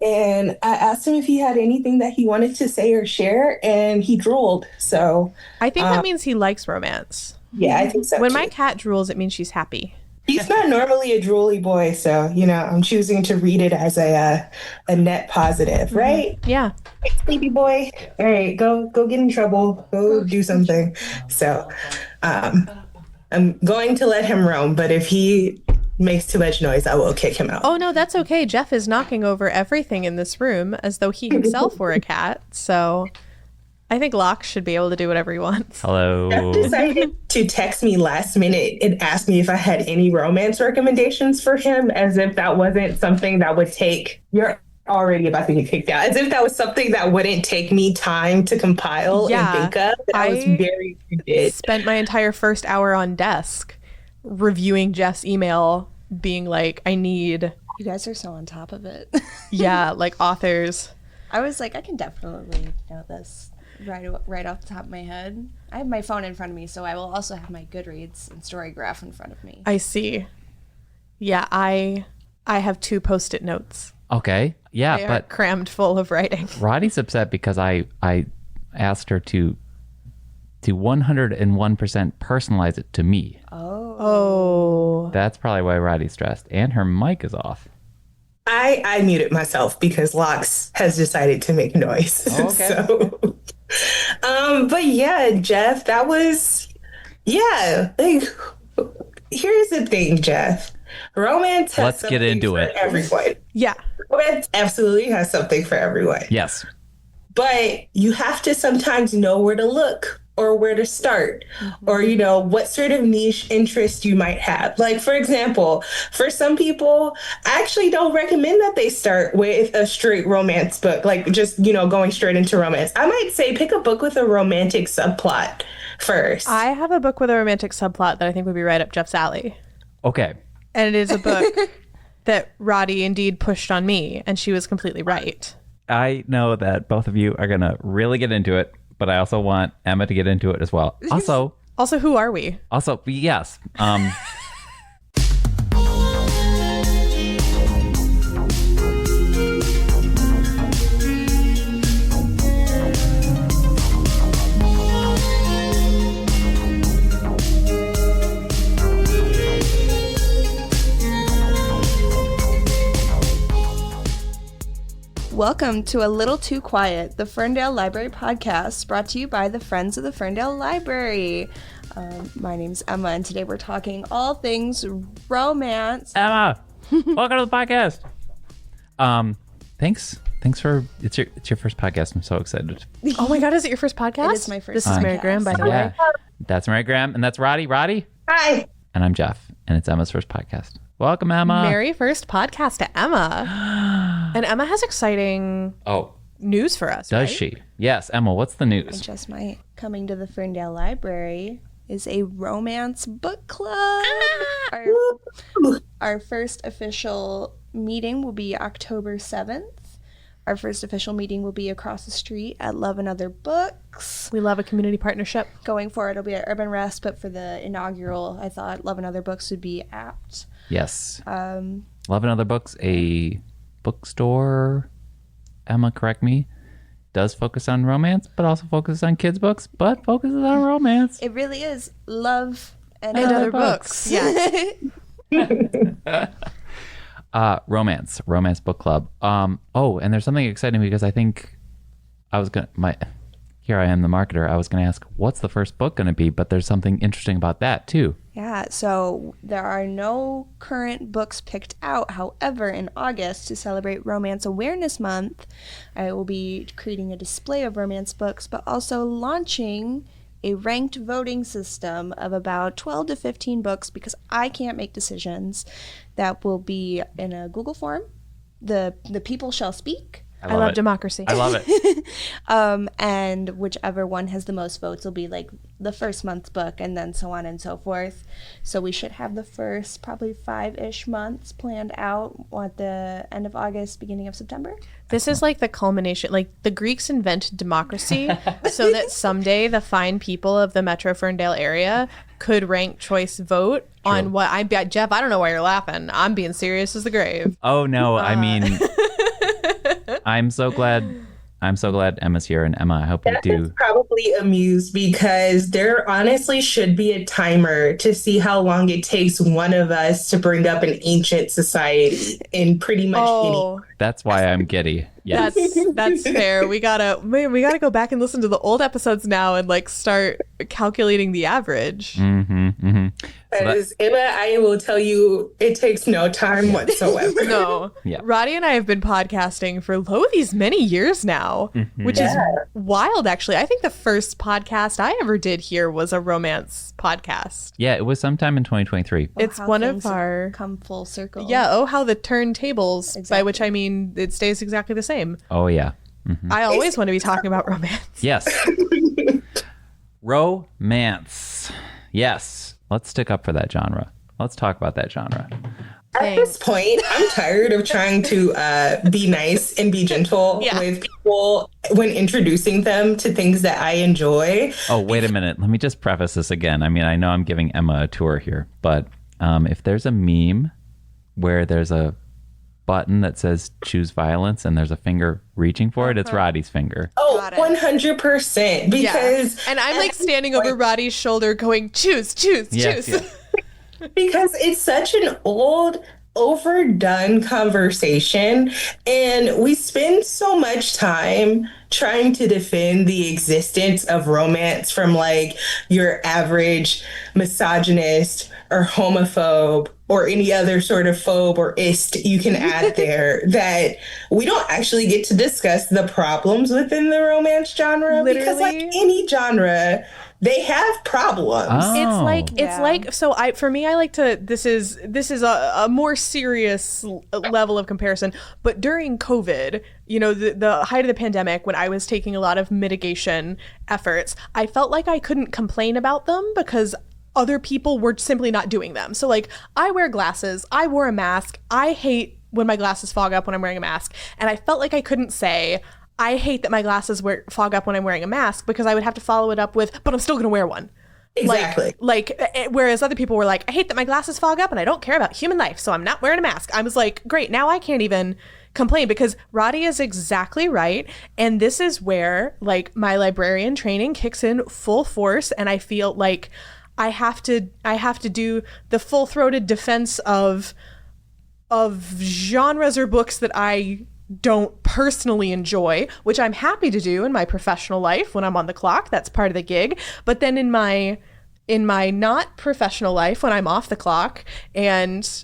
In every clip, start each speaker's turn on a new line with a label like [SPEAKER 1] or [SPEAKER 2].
[SPEAKER 1] and I asked him if he had anything that he wanted to say or share, and he drooled. So,
[SPEAKER 2] I think that means he likes romance.
[SPEAKER 1] yeah, I think so
[SPEAKER 2] When
[SPEAKER 1] too.
[SPEAKER 2] my cat drools, it means she's happy.
[SPEAKER 1] He's not normally a drooly boy, so I'm choosing to read it as a net positive, right?
[SPEAKER 2] Yeah.
[SPEAKER 1] Hey, sleepy boy. All right, go get in trouble. Go do something. So, I'm going to let him roam, but if he makes too much noise, I will kick him out.
[SPEAKER 2] Oh, no, that's okay. Jeff is knocking over everything in this room as though he himself were a cat. So I think Locke should be able to do whatever he wants.
[SPEAKER 3] Hello.
[SPEAKER 1] Jeff decided to text me last minute and ask me if I had any romance recommendations for him, as if that wasn't something that would take... You're already about to get kicked out. As if that was something that wouldn't take me time to compile and think of. I was very offended.
[SPEAKER 2] Spent my entire first hour on desk reviewing Jeff's email, being like, I need...
[SPEAKER 4] You guys are so on top of it.
[SPEAKER 2] Yeah, like authors.
[SPEAKER 4] I was like, I can definitely know this right off the top of my head. I have my phone in front of me, so I will also have my Goodreads and Storygraph in front of me.
[SPEAKER 2] I see. Yeah, I have 2 Post-it notes.
[SPEAKER 3] Okay. Yeah,
[SPEAKER 2] They are
[SPEAKER 3] but
[SPEAKER 2] crammed full of writing.
[SPEAKER 3] Roddy's upset because I asked her to 101% personalize it to me.
[SPEAKER 2] Oh.
[SPEAKER 3] That's probably why Roddy's stressed. And her mic is off.
[SPEAKER 1] I muted myself because Lox has decided to make noise.
[SPEAKER 3] Oh, okay.
[SPEAKER 1] So, but yeah, Jeff, that was, yeah. Like, here's the thing, Jeff. Romance has
[SPEAKER 3] Let's get into it.
[SPEAKER 1] Everyone.
[SPEAKER 2] Yeah.
[SPEAKER 1] Romance absolutely has something for everyone.
[SPEAKER 3] Yes.
[SPEAKER 1] But you have to sometimes know where to look or where to start, or, what sort of niche interest you might have. Like, for example, for some people, I actually don't recommend that they start with a straight romance book, like just, going straight into romance. I might say pick a book with a romantic subplot first.
[SPEAKER 2] I have a book with a romantic subplot that I think would be right up Jeff's alley.
[SPEAKER 3] Okay.
[SPEAKER 2] And it is a book that Roddy indeed pushed on me, and she was completely right.
[SPEAKER 3] I know that both of you are going to really get into it, but I also want Emma to get into it as well.
[SPEAKER 2] Also, who are we?
[SPEAKER 3] Also, yes.
[SPEAKER 4] Welcome to A Little Too Quiet, the Ferndale Library podcast, brought to you by the Friends of the Ferndale Library. My name's Emma, and today we're talking all things romance.
[SPEAKER 3] Emma, welcome to the podcast. Thanks for it's your first podcast. I'm so excited.
[SPEAKER 2] Oh my God, is it your first podcast?
[SPEAKER 4] It is my first
[SPEAKER 2] This is Mary
[SPEAKER 4] podcast.
[SPEAKER 2] Graham, by the way.
[SPEAKER 3] Yeah, that's Mary Graham, and that's Roddy. Roddy,
[SPEAKER 1] Hi.
[SPEAKER 3] and I'm Jeff, and it's Emma's first podcast. Welcome, Emma.
[SPEAKER 2] Very first podcast to Emma. And Emma has exciting news for us,
[SPEAKER 3] Does
[SPEAKER 2] right?
[SPEAKER 3] she? Yes, Emma. What's the
[SPEAKER 4] I
[SPEAKER 3] news?
[SPEAKER 4] just might. Coming to the Ferndale Library is a romance book club. Our first official meeting will be October 7th. Our first official meeting will be across the street at Love and Other Books.
[SPEAKER 2] We love a community partnership.
[SPEAKER 4] Going forward, it'll be at Urban Rest, but for the inaugural, I thought Love and Other Books would be apt.
[SPEAKER 3] Yes. Love and Other Books, a bookstore, Emma, correct me, does focus on romance, but also focuses on kids' books, but focuses on romance.
[SPEAKER 4] It really is love and
[SPEAKER 2] Other books. Yeah.
[SPEAKER 3] Romance book club. And there's something exciting because I think here I am, the marketer. I was going to ask, what's the first book going to be? But there's something interesting about that too.
[SPEAKER 4] Yeah, so there are no current books picked out. However, in August, to celebrate Romance Awareness Month, I will be creating a display of romance books, but also launching a ranked voting system of about 12 to 15 books, because I can't make decisions, that will be in a Google form. The people shall speak.
[SPEAKER 2] I love democracy.
[SPEAKER 3] I love it.
[SPEAKER 4] And whichever one has the most votes will be like the first month's book, and then so on and so forth. So we should have the first probably 5-ish months planned out at the end of August, beginning of September.
[SPEAKER 2] This is like the culmination. Like, the Greeks invented democracy so that someday the fine people of the Metro Ferndale area could rank choice vote on what I bet. Jeff, I don't know why you're laughing. I'm being serious as the grave.
[SPEAKER 3] Oh no, I mean, I'm so glad. I'm so glad Emma's here, and Emma, I hope you
[SPEAKER 1] That is
[SPEAKER 3] do.
[SPEAKER 1] probably amused because there honestly should be a timer to see how long it takes one of us to bring up an ancient society in pretty much any.
[SPEAKER 3] That's why I'm giddy. Yes.
[SPEAKER 2] That's fair. We gotta go back and listen to the old episodes now and like start calculating the average.
[SPEAKER 3] Mm-hmm, mm-hmm.
[SPEAKER 1] Because Emma, I will tell you, it takes no time whatsoever.
[SPEAKER 2] No.
[SPEAKER 3] Yeah.
[SPEAKER 2] Roddy and I have been podcasting for these many years now, which is wild, actually. I think the first podcast I ever did here was a romance podcast.
[SPEAKER 3] Yeah, it was sometime in 2023.
[SPEAKER 2] It's one of our...
[SPEAKER 4] come full circle.
[SPEAKER 2] Yeah, how the turntables, by which I mean it stays exactly the same.
[SPEAKER 3] Oh, yeah. Mm-hmm.
[SPEAKER 2] I always want to be talking about romance.
[SPEAKER 3] Yes. Romance. Yes. Let's stick up for that genre. Let's talk about that genre.
[SPEAKER 1] At this point, I'm tired of trying to be nice and be gentle with people when introducing them to things that I enjoy.
[SPEAKER 3] Oh, wait a minute. Let me just preface this again. I mean, I know I'm giving Emma a tour here, but if there's a meme where there's a button that says choose violence and there's a finger reaching for it, it's Roddy's finger.
[SPEAKER 1] Oh, 100%. Because
[SPEAKER 2] and I'm like standing over Roddy's shoulder going, choose.
[SPEAKER 3] Yes.
[SPEAKER 1] Because it's such an old, overdone conversation, and we spend so much time trying to defend the existence of romance from like your average misogynist or homophobe or any other sort of phobe or ist you can add there, that we don't actually get to discuss the problems within the romance genre.
[SPEAKER 2] Literally.
[SPEAKER 1] Because like any genre, they have problems.
[SPEAKER 3] Oh.
[SPEAKER 2] It's like so for me I like to this is a more serious level of comparison, but during COVID, you know, the height of the pandemic, when I was taking a lot of mitigation efforts, I felt like I couldn't complain about them because other people were simply not doing them. So like I wear glasses, I wore a mask, I hate when my glasses fog up when I'm wearing a mask, and I felt like I couldn't say I hate that my glasses fog up when I'm wearing a mask because I would have to follow it up with, but I'm still going to wear one.
[SPEAKER 1] Exactly.
[SPEAKER 2] Whereas other people were like, I hate that my glasses fog up and I don't care about human life, so I'm not wearing a mask. I was like, great, now I can't even complain because Roddy is exactly right. And this is where like my librarian training kicks in full force. And I feel like I have to do the full-throated defense of genres or books that I don't personally enjoy, which I'm happy to do in my professional life when I'm on the clock. That's part of the gig. But then in my not professional life, when I'm off the clock and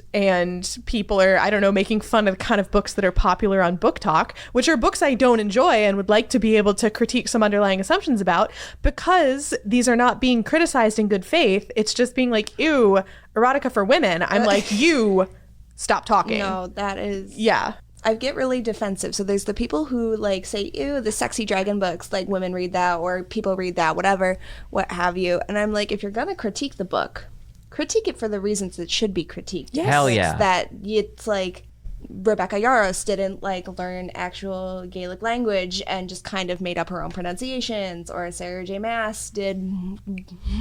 [SPEAKER 2] people are, I don't know, making fun of the kind of books that are popular on Book Talk, which are books I don't enjoy and would like to be able to critique some underlying assumptions about, because these are not being criticized in good faith. It's just being like, ew, erotica for women. I'm like, you stop talking.
[SPEAKER 4] No, that is...
[SPEAKER 2] Yeah.
[SPEAKER 4] I get really defensive. So there's the people who like say, ew, the sexy dragon books, like women read that or people read that, whatever, what have you. And I'm like, if you're going to critique the book, critique it for the reasons it should be critiqued.
[SPEAKER 3] Yes. Hell yeah.
[SPEAKER 4] That it's like Rebecca Yarros didn't like learn actual Gaelic language and just kind of made up her own pronunciations, or Sarah J. Maas did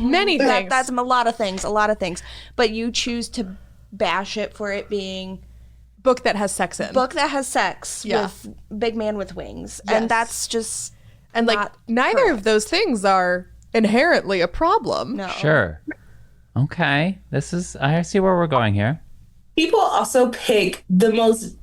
[SPEAKER 2] many things.
[SPEAKER 4] That's a lot of things. But you choose to bash it for it being...
[SPEAKER 2] book that has sex in.
[SPEAKER 4] Book that has sex with big man with wings.
[SPEAKER 2] Yes.
[SPEAKER 4] And that's just
[SPEAKER 2] and like neither
[SPEAKER 4] correct.
[SPEAKER 2] of those things are inherently a problem.
[SPEAKER 4] No.
[SPEAKER 3] Sure. Okay. I see where we're going here.
[SPEAKER 1] People also pick the most,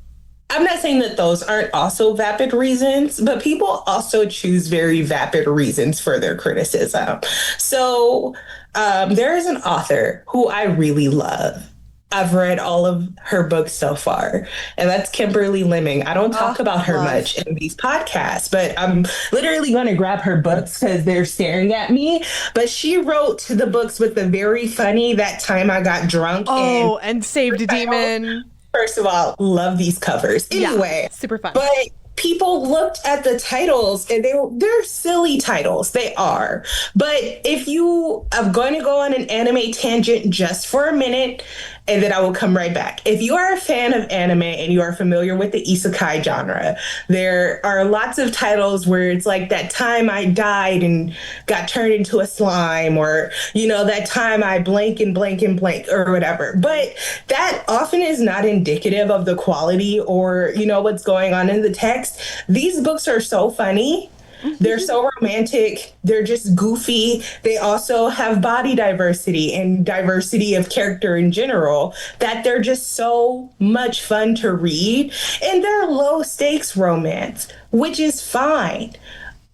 [SPEAKER 1] I'm not saying that those aren't also vapid reasons, but people also choose very vapid reasons for their criticism. So there is an author who I really love. I've read all of her books so far, and that's Kimberly Lemming. I don't talk about her much in these podcasts, but I'm literally going to grab her books because they're staring at me. But she wrote the books with the very funny That Time I Got Drunk.
[SPEAKER 2] And Saved a Demon.
[SPEAKER 1] First of all, love these covers. Anyway,
[SPEAKER 2] super fun.
[SPEAKER 1] But people looked at the titles and they're silly titles. They are. But if you are going to go on an anime tangent just for a minute, and then I will come right back. If you are a fan of anime and you are familiar with the isekai genre, there are lots of titles where it's like that time I died and got turned into a slime, or, that time I blank and blank and blank or whatever. But that often is not indicative of the quality or, what's going on in the text. These books are so funny. They're so romantic. They're just goofy. They also have body diversity and diversity of character in general, that they're just so much fun to read. And they're low stakes romance, which is fine.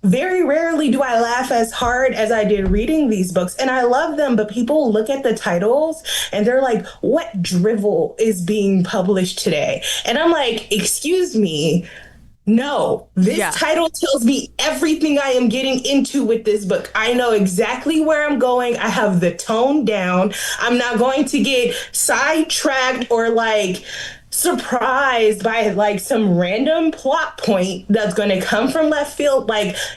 [SPEAKER 1] Very rarely do I laugh as hard as I did reading these books, and I love them, but people look at the titles and they're like, what drivel is being published today? And I'm like, excuse me. No, this title tells me everything I am getting into with this book. I know exactly where I'm going. I have the tone down. I'm not going to get sidetracked or surprised by some random plot point that's going to come from left field.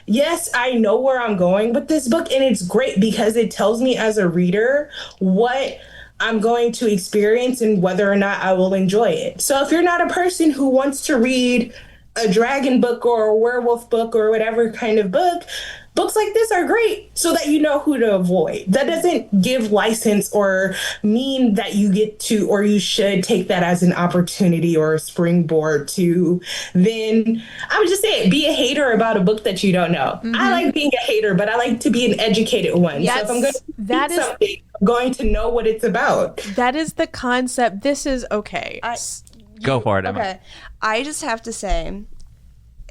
[SPEAKER 1] Yes, I know where I'm going with this book, and it's great because it tells me as a reader what I'm going to experience and whether or not I will enjoy it. So if you're not a person who wants to read a dragon book or a werewolf book or whatever kind of book, books like this are great so that you know who to avoid. That doesn't give license or mean that you get to, or you should take that as an opportunity or a springboard to then, I would just say it, be a hater about a book that you don't know. I like being a hater, but I like to be an educated one.
[SPEAKER 2] Yes,
[SPEAKER 1] so if I'm going to read something, I'm going to know what it's about.
[SPEAKER 2] That is the concept. This is okay.
[SPEAKER 3] Go for it, Emma.
[SPEAKER 4] Okay. I just have to say,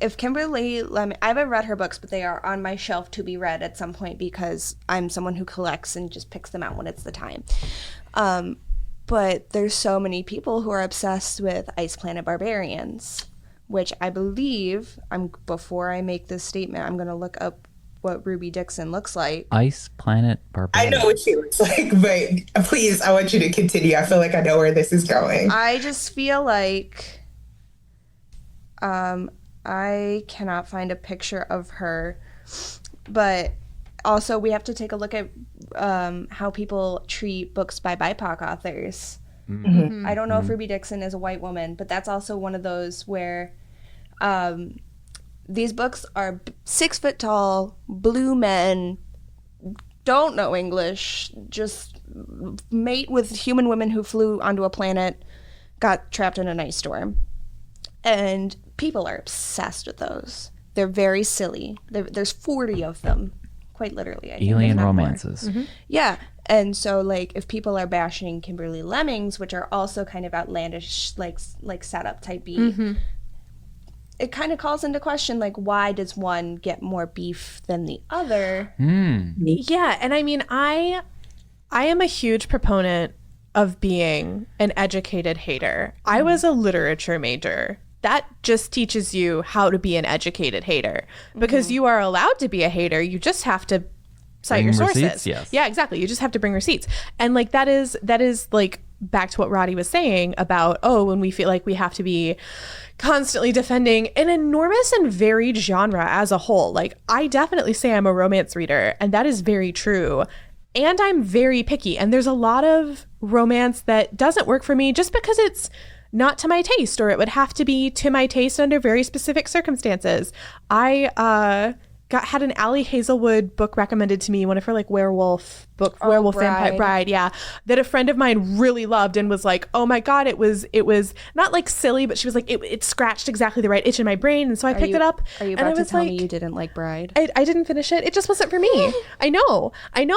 [SPEAKER 4] if Kimberly Lemon, I haven't read her books, but they are on my shelf to be read at some point because I'm someone who collects and just picks them out when it's the time. But there's so many people who are obsessed with Ice Planet Barbarians, which I believe, before I make this statement, I'm going to look up what Ruby Dixon looks like.
[SPEAKER 3] Ice Planet Barbarians.
[SPEAKER 1] I know what she looks like, but please, I want you to continue. I feel like I know where this is going.
[SPEAKER 4] I just feel like I cannot find a picture of her, but also we have to take a look at how people treat books by BIPOC authors. I don't know if Ruby Dixon is a white woman, but that's also one of those where these books are 6 foot tall, blue men, don't know English, just mate with human women who flew onto a planet, got trapped in an ice storm. And people are obsessed with those. They're very silly. There's 40 of them, quite literally. I think.
[SPEAKER 3] Alien romances.
[SPEAKER 4] Yeah. And so, if people are bashing Kimberly Lemmings, which are also kind of outlandish, like setup type beat, it kind of calls into question, why does one get more beef than the other?
[SPEAKER 2] Yeah, and I mean, I am a huge proponent of being an educated hater. I was a literature major. That just teaches you how to be an educated hater, because you are allowed to be a hater. You just have to cite your sources.
[SPEAKER 3] Receipts, yes.
[SPEAKER 2] Yeah, exactly. You just have to bring receipts. And that is back to what Roddy was saying about, when we feel like we have to be constantly defending an enormous and varied genre as a whole. I definitely say I'm a romance reader, and that is very true. And I'm very picky. And there's a lot of romance that doesn't work for me just because it's not to my taste, or it would have to be to my taste under very specific circumstances. I had an Allie Hazelwood book recommended to me, one of her werewolf vampire bride, that a friend of mine really loved and was like, oh my god, it was not silly, but she was like, it scratched exactly the right itch in my brain, and so I picked it up.
[SPEAKER 4] Are you about to tell me you didn't like Bride?
[SPEAKER 2] I didn't finish it. It just wasn't for me. I know, and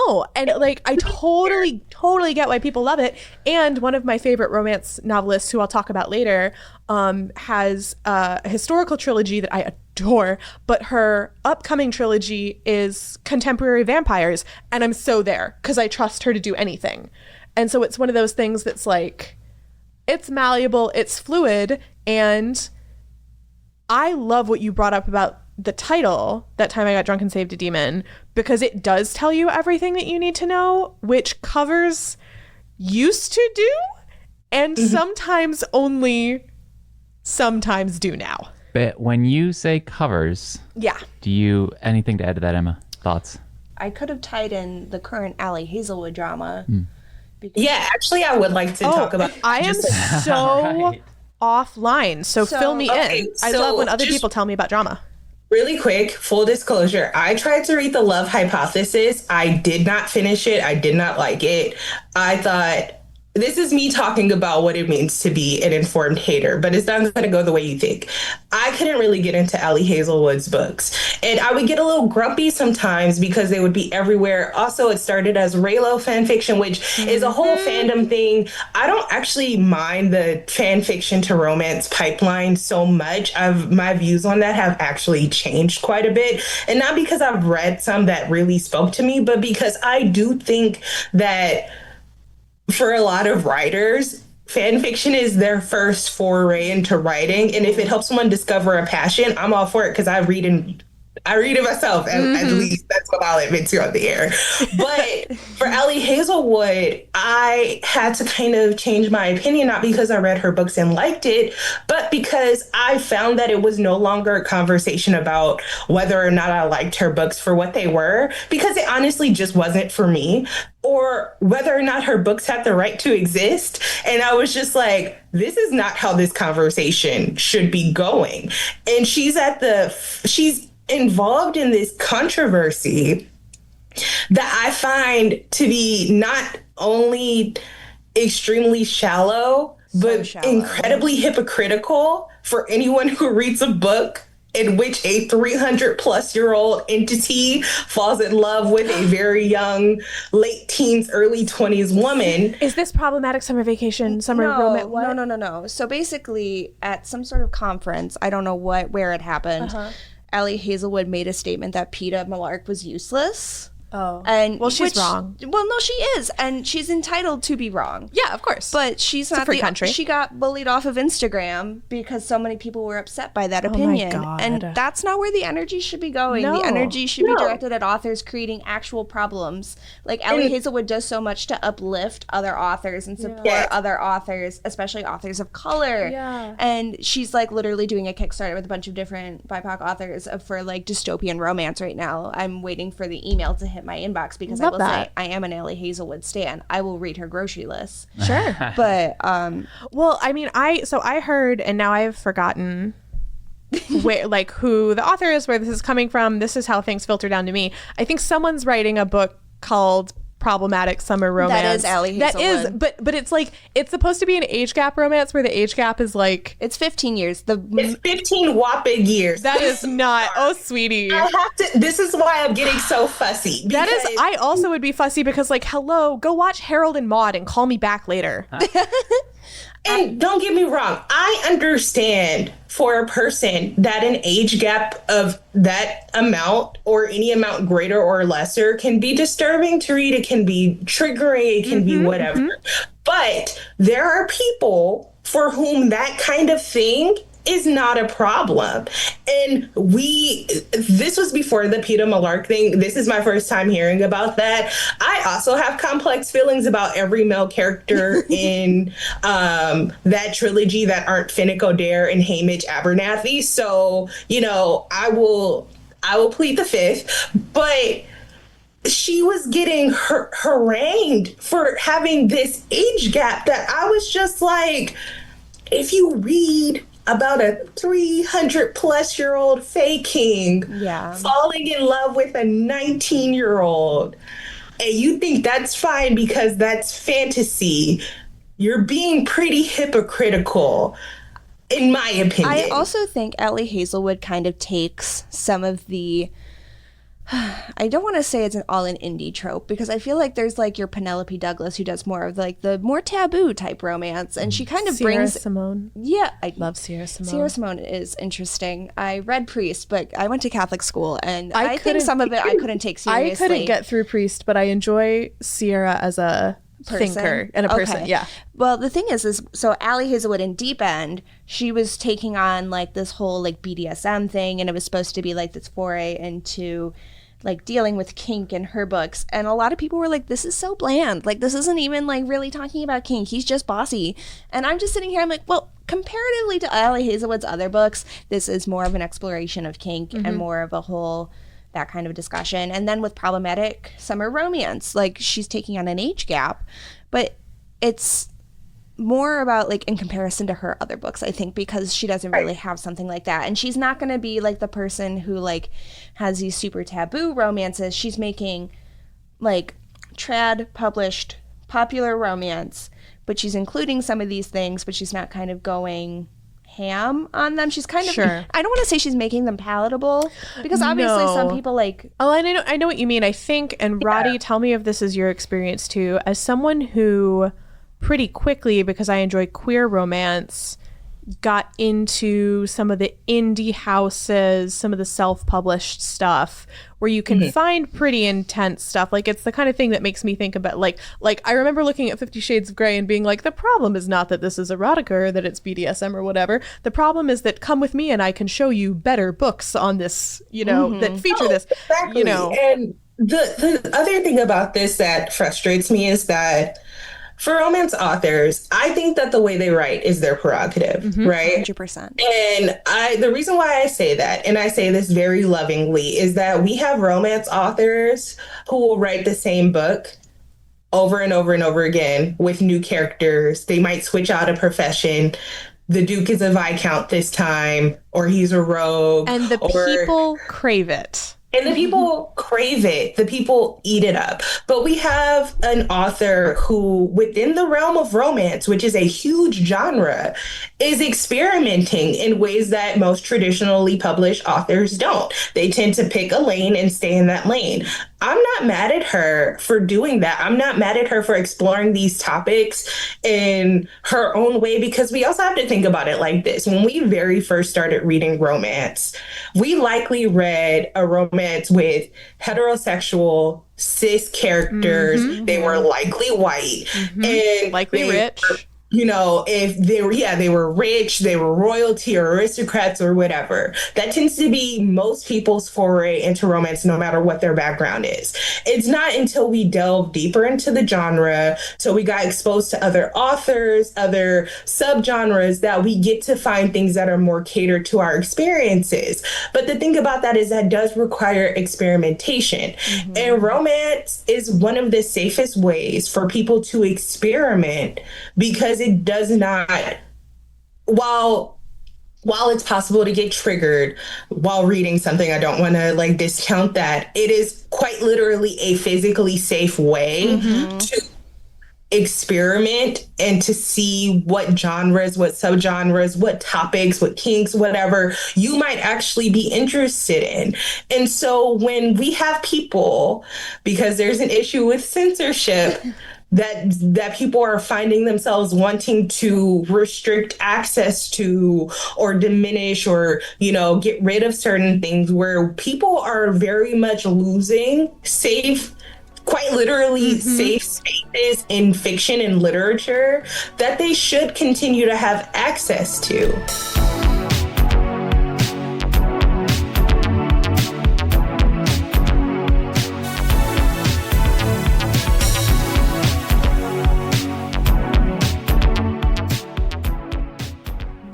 [SPEAKER 2] I totally get why people love it. And one of my favorite romance novelists, who I'll talk about later, has a historical trilogy that I adore, but her upcoming trilogy is contemporary vampires, and I'm so there because I trust her to do anything. And so it's one of those things that's it's malleable, it's fluid, and I love what you brought up about the title, That Time I Got Drunk and Saved a Demon, because it does tell you everything that you need to know, which covers used to do, and sometimes do now.
[SPEAKER 3] But when you say covers, do you anything to add to that, Emma? Thoughts?
[SPEAKER 4] I could have tied in the current Allie Hazelwood drama
[SPEAKER 1] Yeah, actually, I would like to talk about.
[SPEAKER 2] I am so
[SPEAKER 3] Right.
[SPEAKER 2] offline. So fill me
[SPEAKER 1] okay,
[SPEAKER 2] in. I
[SPEAKER 1] so
[SPEAKER 2] love when other
[SPEAKER 1] just-
[SPEAKER 2] people tell me about drama.
[SPEAKER 1] Really quick, full disclosure, I tried to read The Love Hypothesis. I did not finish it. I did not like it. I thought, this is me talking about what it means to be an informed hater, but it's not going to go the way you think. I couldn't really get into Allie Hazelwood's books, and I would get a little grumpy sometimes because they would be everywhere. Also, it started as Raylo fan fiction, which is a whole fandom thing. I don't actually mind the fan fiction to romance pipeline so much. My views on that have actually changed quite a bit, and not because I've read some that really spoke to me, but because I do think that for a lot of writers, fan fiction is their first foray into writing. And if it helps someone discover a passion, I'm all for it because I read it myself, at least that's what I'll admit to on the air. But for Allie Hazelwood, I had to kind of change my opinion, not because I read her books and liked it, but because I found that it was no longer a conversation about whether or not I liked her books for what they were, because it honestly just wasn't for me, or whether or not her books had the right to exist. And I was just like, this is not how this conversation should be going. And she's involved in this controversy that I find to be not only extremely shallow, but
[SPEAKER 4] shallow.
[SPEAKER 1] incredibly hypocritical for anyone who reads a book in which a 300-plus-year-old entity falls in love with a very young, late teens, early 20s woman.
[SPEAKER 2] Is this problematic summer vacation, summer romance?
[SPEAKER 4] No. So basically, at some sort of conference, I don't know where it happened, Allie Hazelwood made a statement that Peeta Mellark was useless.
[SPEAKER 2] Oh.
[SPEAKER 4] And
[SPEAKER 2] Well, she's wrong.
[SPEAKER 4] Well, no, she is, and she's entitled to be wrong.
[SPEAKER 2] Yeah, of course.
[SPEAKER 4] But she's
[SPEAKER 2] a
[SPEAKER 4] not
[SPEAKER 2] free country.
[SPEAKER 4] She got bullied off of Instagram because so many people were upset by that
[SPEAKER 2] my
[SPEAKER 4] opinion.
[SPEAKER 2] God.
[SPEAKER 4] And that's not where the energy should be going.
[SPEAKER 2] No.
[SPEAKER 4] The energy should be directed at authors creating actual problems. Like Allie Hazelwood does so much to uplift other authors and support other authors, especially authors of color.
[SPEAKER 2] Yeah.
[SPEAKER 4] And she's like literally doing a Kickstarter with a bunch of different BIPOC authors for like dystopian romance right now. I'm waiting for the email to hit my inbox because I
[SPEAKER 2] Love
[SPEAKER 4] will
[SPEAKER 2] that.
[SPEAKER 4] say I am an Allie Hazelwood stan. I will read her grocery list.
[SPEAKER 2] Sure.
[SPEAKER 4] But
[SPEAKER 2] Well, I mean, I heard, and now I've forgotten where, like, who the author is, where this is coming from. This is how things filter down to me. I think someone's writing a book called Problematic Summer Romance.
[SPEAKER 4] That is Allie
[SPEAKER 2] That is,
[SPEAKER 4] Hazelwood.
[SPEAKER 2] but it's like, it's supposed to be an age gap romance where the age gap is like,
[SPEAKER 4] it's 15 years.
[SPEAKER 1] It's 15 whopping years.
[SPEAKER 2] that is not, oh, sweetie.
[SPEAKER 1] I have to, this is why I'm getting so fussy.
[SPEAKER 2] That is,
[SPEAKER 1] because-
[SPEAKER 2] I also would be fussy because, like, hello, go watch Harold and Maude and call me back later.
[SPEAKER 1] And don't get me wrong, I understand for a person that an age gap of that amount or any amount greater or lesser can be disturbing to read. It can be triggering. It can be whatever. But there are people for whom that kind of thing is not a problem. And this was before the Peeta Mellark thing. This is my first time hearing about that. I also have complex feelings about every male character in that trilogy that aren't Finnick Odair and Hamish Abernathy. So, I will plead the fifth. But she was getting harangued for having this age gap that I was just like, if you read about a 300-plus-year-old Fae King falling in love with a 19-year-old, and you think that's fine because that's fantasy, you're being pretty hypocritical, in my opinion.
[SPEAKER 4] I also think Allie Hazelwood kind of takes some of the I don't want to say it's all an indie trope because I feel like there's like your Penelope Douglas who does more of like the more taboo type romance, and she kind of
[SPEAKER 2] Sierra
[SPEAKER 4] brings
[SPEAKER 2] Simone.
[SPEAKER 4] Yeah, I
[SPEAKER 2] Love Sierra Simone.
[SPEAKER 4] Sierra Simone is interesting. I read Priest, but I went to Catholic school, and I think
[SPEAKER 2] couldn't-
[SPEAKER 4] some of it I couldn't take seriously.
[SPEAKER 2] I couldn't get through Priest, but I enjoy Sierra as a thinker and a person.
[SPEAKER 4] Okay.
[SPEAKER 2] Yeah.
[SPEAKER 4] Well, the thing is so Allie Hazelwood in Deep End, she was taking on like this whole like BDSM thing, and it was supposed to be like this foray into like dealing with kink in her books, and a lot of people were like, this is so bland, like this isn't even like really talking about kink, he's just bossy. And I'm just sitting here, I'm like, well, comparatively to Allie Hazelwood's other books, this is more of an exploration of kink and more of a whole that kind of discussion. And then with Problematic Summer Romance, like she's taking on an age gap, but it's more about like in comparison to her other books, I think, because she doesn't really have something like that. And she's not going to be like the person who like has these super taboo romances. She's making like trad published popular romance, but she's including some of these things, but she's not kind of going ham on them. She's kind of, I don't want to say she's making them palatable, because obviously some people like,
[SPEAKER 2] oh, I know what you mean. I think, and Roddy, tell me if this is your experience too, as someone who pretty quickly, because I enjoy queer romance, got into some of the indie houses, some of the self-published stuff where you can find pretty intense stuff. Like, it's the kind of thing that makes me think about like I remember looking at 50 Shades of Grey and being like, the problem is not that this is erotica or that it's BDSM or whatever. The problem is that come with me and I can show you better books on this, you know, that feature this,
[SPEAKER 1] exactly.
[SPEAKER 2] you know.
[SPEAKER 1] And the other thing about this that frustrates me is that for romance authors, I think that the way they write is their prerogative, right?
[SPEAKER 4] 100%.
[SPEAKER 1] And the reason why I say that, and I say this very lovingly, is that we have romance authors who will write the same book over and over and over again with new characters. They might switch out a profession. The Duke is a Viscount this time, or he's a rogue.
[SPEAKER 2] And the people crave it.
[SPEAKER 1] And the people crave it. The people eat it up. But we have an author who, within the realm of romance, which is a huge genre, is experimenting in ways that most traditionally published authors don't. They tend to pick a lane and stay in that lane. I'm not mad at her for doing that. I'm not mad at her for exploring these topics in her own way, because we also have to think about it like this. When we very first started reading romance, we likely read a romance with heterosexual cis characters. They were likely white and
[SPEAKER 2] likely rich.
[SPEAKER 1] You know, if they were rich, they were royalty or aristocrats or whatever. That tends to be most people's foray into romance, no matter what their background is. It's not until we delve deeper into the genre, so we got exposed to other authors, other subgenres, that we get to find things that are more catered to our experiences. But the thing about that is that does require experimentation. And romance is one of the safest ways for people to experiment, because it does not, while it's possible to get triggered while reading something, I don't want to like discount that. It is quite literally a physically safe way to experiment and to see what genres, what subgenres, what topics, what kinks, whatever you might actually be interested in. And so when we have people, because there's an issue with censorship, that people are finding themselves wanting to restrict access to or diminish or, you know, get rid of certain things, where people are very much losing safe, quite literally safe spaces in fiction and literature that they should continue to have access to.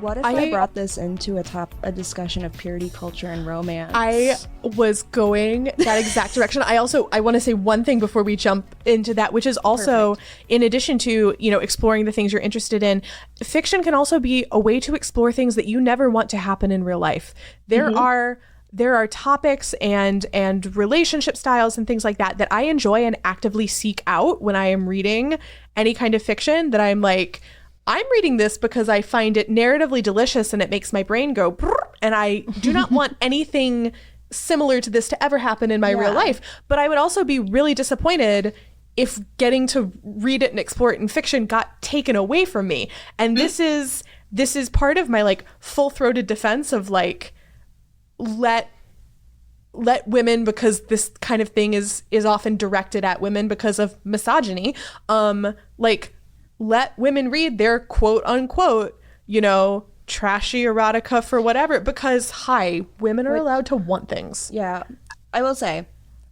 [SPEAKER 4] What if I brought this into a discussion of purity culture and romance?
[SPEAKER 2] I was going that exact direction. I want to say one thing before we jump into that, which is also, in addition to, you know, exploring the things you're interested in, fiction can also be a way to explore things that you never want to happen in real life. There are topics and relationship styles and things like that I enjoy and actively seek out when I am reading any kind of fiction, that I'm like, I'm reading this because I find it narratively delicious and it makes my brain go brrr, and I do not want anything similar to this to ever happen in my real life. But I would also be really disappointed if getting to read it and explore it in fiction got taken away from me. And this is part of my like full-throated defense of like, let women, because this kind of thing is often directed at women because of misogyny, like, let women read their quote unquote, you know, trashy erotica for whatever, because women are allowed to want things.
[SPEAKER 4] Yeah. I will say,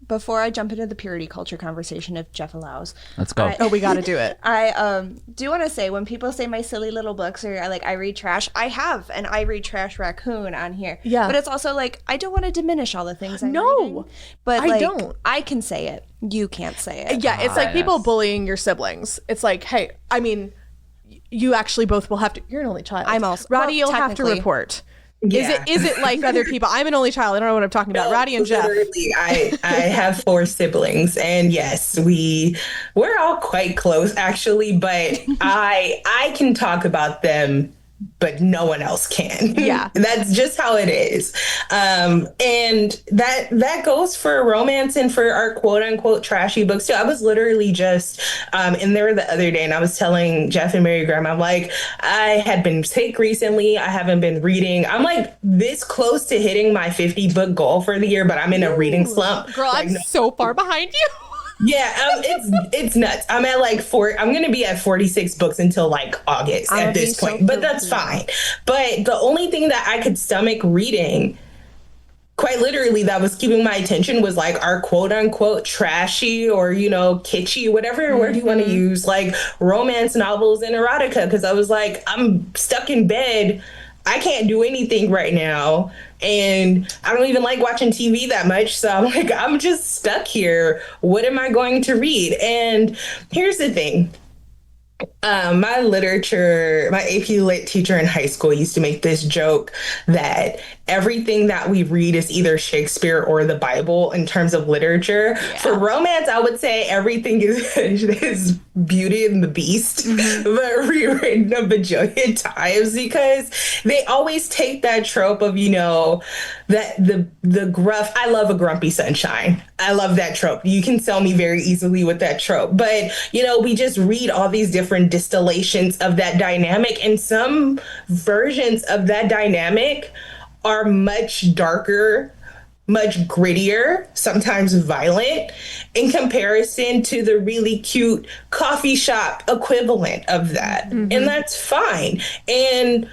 [SPEAKER 4] before I jump into the purity culture conversation, if Jeff allows.
[SPEAKER 3] Let's go.
[SPEAKER 2] We got to do it.
[SPEAKER 4] I do want to say, when people say my silly little books or like I read trash, I have an I read trash raccoon on here.
[SPEAKER 2] Yeah.
[SPEAKER 4] But it's also like, I don't want to diminish all the things I'm
[SPEAKER 2] No,
[SPEAKER 4] reading. But
[SPEAKER 2] I
[SPEAKER 4] like,
[SPEAKER 2] don't.
[SPEAKER 4] I can say it. You can't say it.
[SPEAKER 2] Yeah, it's like people
[SPEAKER 3] yes.
[SPEAKER 2] bullying your siblings. It's like, hey, I mean, you actually both will have to. You're an only child.
[SPEAKER 4] I'm also-
[SPEAKER 2] Roddy.
[SPEAKER 4] well,
[SPEAKER 2] You'll have to
[SPEAKER 4] technically.
[SPEAKER 2] report.
[SPEAKER 1] Yeah.
[SPEAKER 2] Is it like other people? I'm an only child. I don't know what I'm talking about. Roddy and Jeff.
[SPEAKER 1] Literally, I have 4 siblings, and yes, we're all quite close actually, but I can talk about them, but no one else can.
[SPEAKER 2] Yeah.
[SPEAKER 1] That's just how it is. And that goes for romance and for our quote unquote trashy books too. I was literally just in there the other day, and I was telling Jeff and Mary Graham, I'm like, I had been sick recently. I haven't been reading. I'm like this close to hitting my 50 book goal for the year, but I'm in a reading slump.
[SPEAKER 2] Girl,
[SPEAKER 1] Like,
[SPEAKER 2] I'm
[SPEAKER 1] no-
[SPEAKER 2] so far behind you.
[SPEAKER 1] yeah, it's nuts. I'm at like I'm gonna be at 46 books until like August
[SPEAKER 4] I'll
[SPEAKER 1] at
[SPEAKER 4] be
[SPEAKER 1] this
[SPEAKER 4] so
[SPEAKER 1] point, but that's
[SPEAKER 4] thrilled.
[SPEAKER 1] fine. But the only thing that I could stomach reading, quite literally, that was keeping my attention was like our quote unquote trashy or, kitschy, whatever word you want to use, like romance novels and erotica. Cause I was like, I'm stuck in bed. I can't do anything right now. And I don't even like watching TV that much. So I'm like, I'm just stuck here. What am I going to read? And here's the thing. My AP Lit teacher in high school used to make this joke that everything that we read is either Shakespeare or the Bible in terms of literature. For romance, I would say everything is Beauty and the Beast, but rewritten a bajillion times because they always take that trope of, that the gruff. I love a grumpy sunshine. I love that trope. You can sell me very easily with that trope. But, we just read all these different distillations of that dynamic, and some versions of that dynamic are much darker, much grittier, sometimes violent in comparison to the really cute coffee shop equivalent of that. And that's fine. And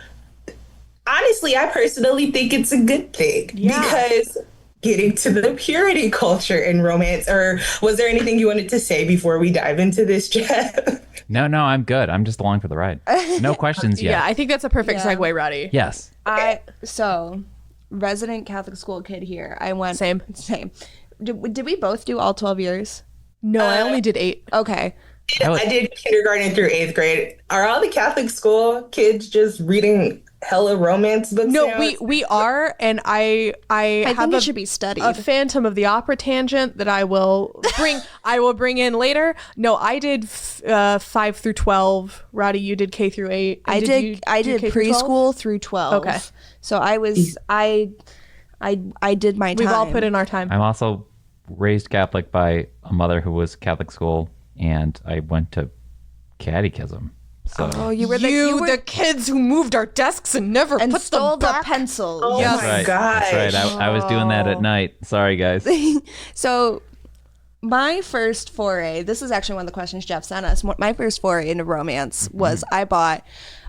[SPEAKER 1] honestly, I personally think it's a good thing because getting to the purity culture in romance, or was there anything you wanted to say before we dive into this, Jeff?
[SPEAKER 3] No, I'm good. I'm just along for the ride. No questions yet.
[SPEAKER 2] Yeah, I think that's a perfect
[SPEAKER 4] Yeah.
[SPEAKER 2] segue, Roddy.
[SPEAKER 3] Yes.
[SPEAKER 4] So resident Catholic school kid here. I went
[SPEAKER 2] Same.
[SPEAKER 4] Did we both do all 12 years?
[SPEAKER 2] No, I only did 8.
[SPEAKER 4] Okay.
[SPEAKER 1] I did kindergarten through 8th grade. Are all the Catholic school kids just reading hella romance books
[SPEAKER 2] No,
[SPEAKER 1] now?
[SPEAKER 2] we are, and I have
[SPEAKER 4] think
[SPEAKER 2] a,
[SPEAKER 4] it should be studied.
[SPEAKER 2] a Phantom of the Opera tangent that I will bring in later. No, I did 5 through 12. Roddy, you did K through 8. And
[SPEAKER 4] I did
[SPEAKER 2] you
[SPEAKER 4] I
[SPEAKER 2] do
[SPEAKER 4] did
[SPEAKER 2] K through 12?
[SPEAKER 4] preschool through 12.
[SPEAKER 2] Okay.
[SPEAKER 4] So I was I did my time.
[SPEAKER 2] We've all put in our time.
[SPEAKER 3] I'm also raised Catholic by a mother who was Catholic school, and I went to catechism. So
[SPEAKER 4] Oh, you were
[SPEAKER 2] the kids who moved our desks and never
[SPEAKER 4] and
[SPEAKER 2] put
[SPEAKER 4] stole
[SPEAKER 2] them
[SPEAKER 4] the
[SPEAKER 2] back.
[SPEAKER 4] pencils.
[SPEAKER 1] Oh
[SPEAKER 2] Yes.
[SPEAKER 1] my
[SPEAKER 3] right.
[SPEAKER 1] gosh.
[SPEAKER 3] That's right. I was doing that at night. Sorry, guys.
[SPEAKER 4] So my first foray, this is actually one of the questions Jeff sent us. My first foray into romance was I bought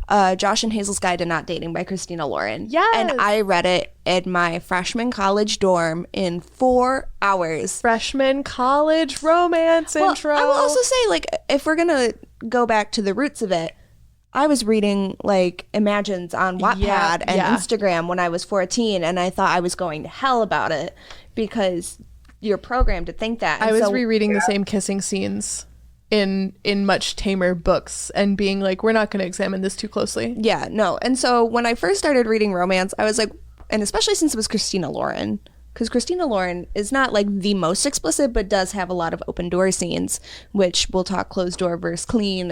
[SPEAKER 4] Josh and Hazel's Guide to Not Dating by Christina Lauren.
[SPEAKER 2] Yes.
[SPEAKER 4] And I read it in my freshman college dorm in 4 hours.
[SPEAKER 2] Freshman college romance intro.
[SPEAKER 4] I will also say, like, if we're going to go back to the roots of it, I was reading like Imagines on Wattpad and Instagram when I was 14, and I thought I was going to hell about it because you're programmed to think that.
[SPEAKER 2] I
[SPEAKER 4] And
[SPEAKER 2] was
[SPEAKER 4] so-
[SPEAKER 2] rereading the same kissing scenes in much tamer books and being like, we're not going to examine this too closely.
[SPEAKER 4] Yeah, no. And so when I first started reading romance, I was like, and especially since it was Christina Lauren, because Christina Lauren is not like the most explicit, but does have a lot of open door scenes, which we'll talk closed door versus clean,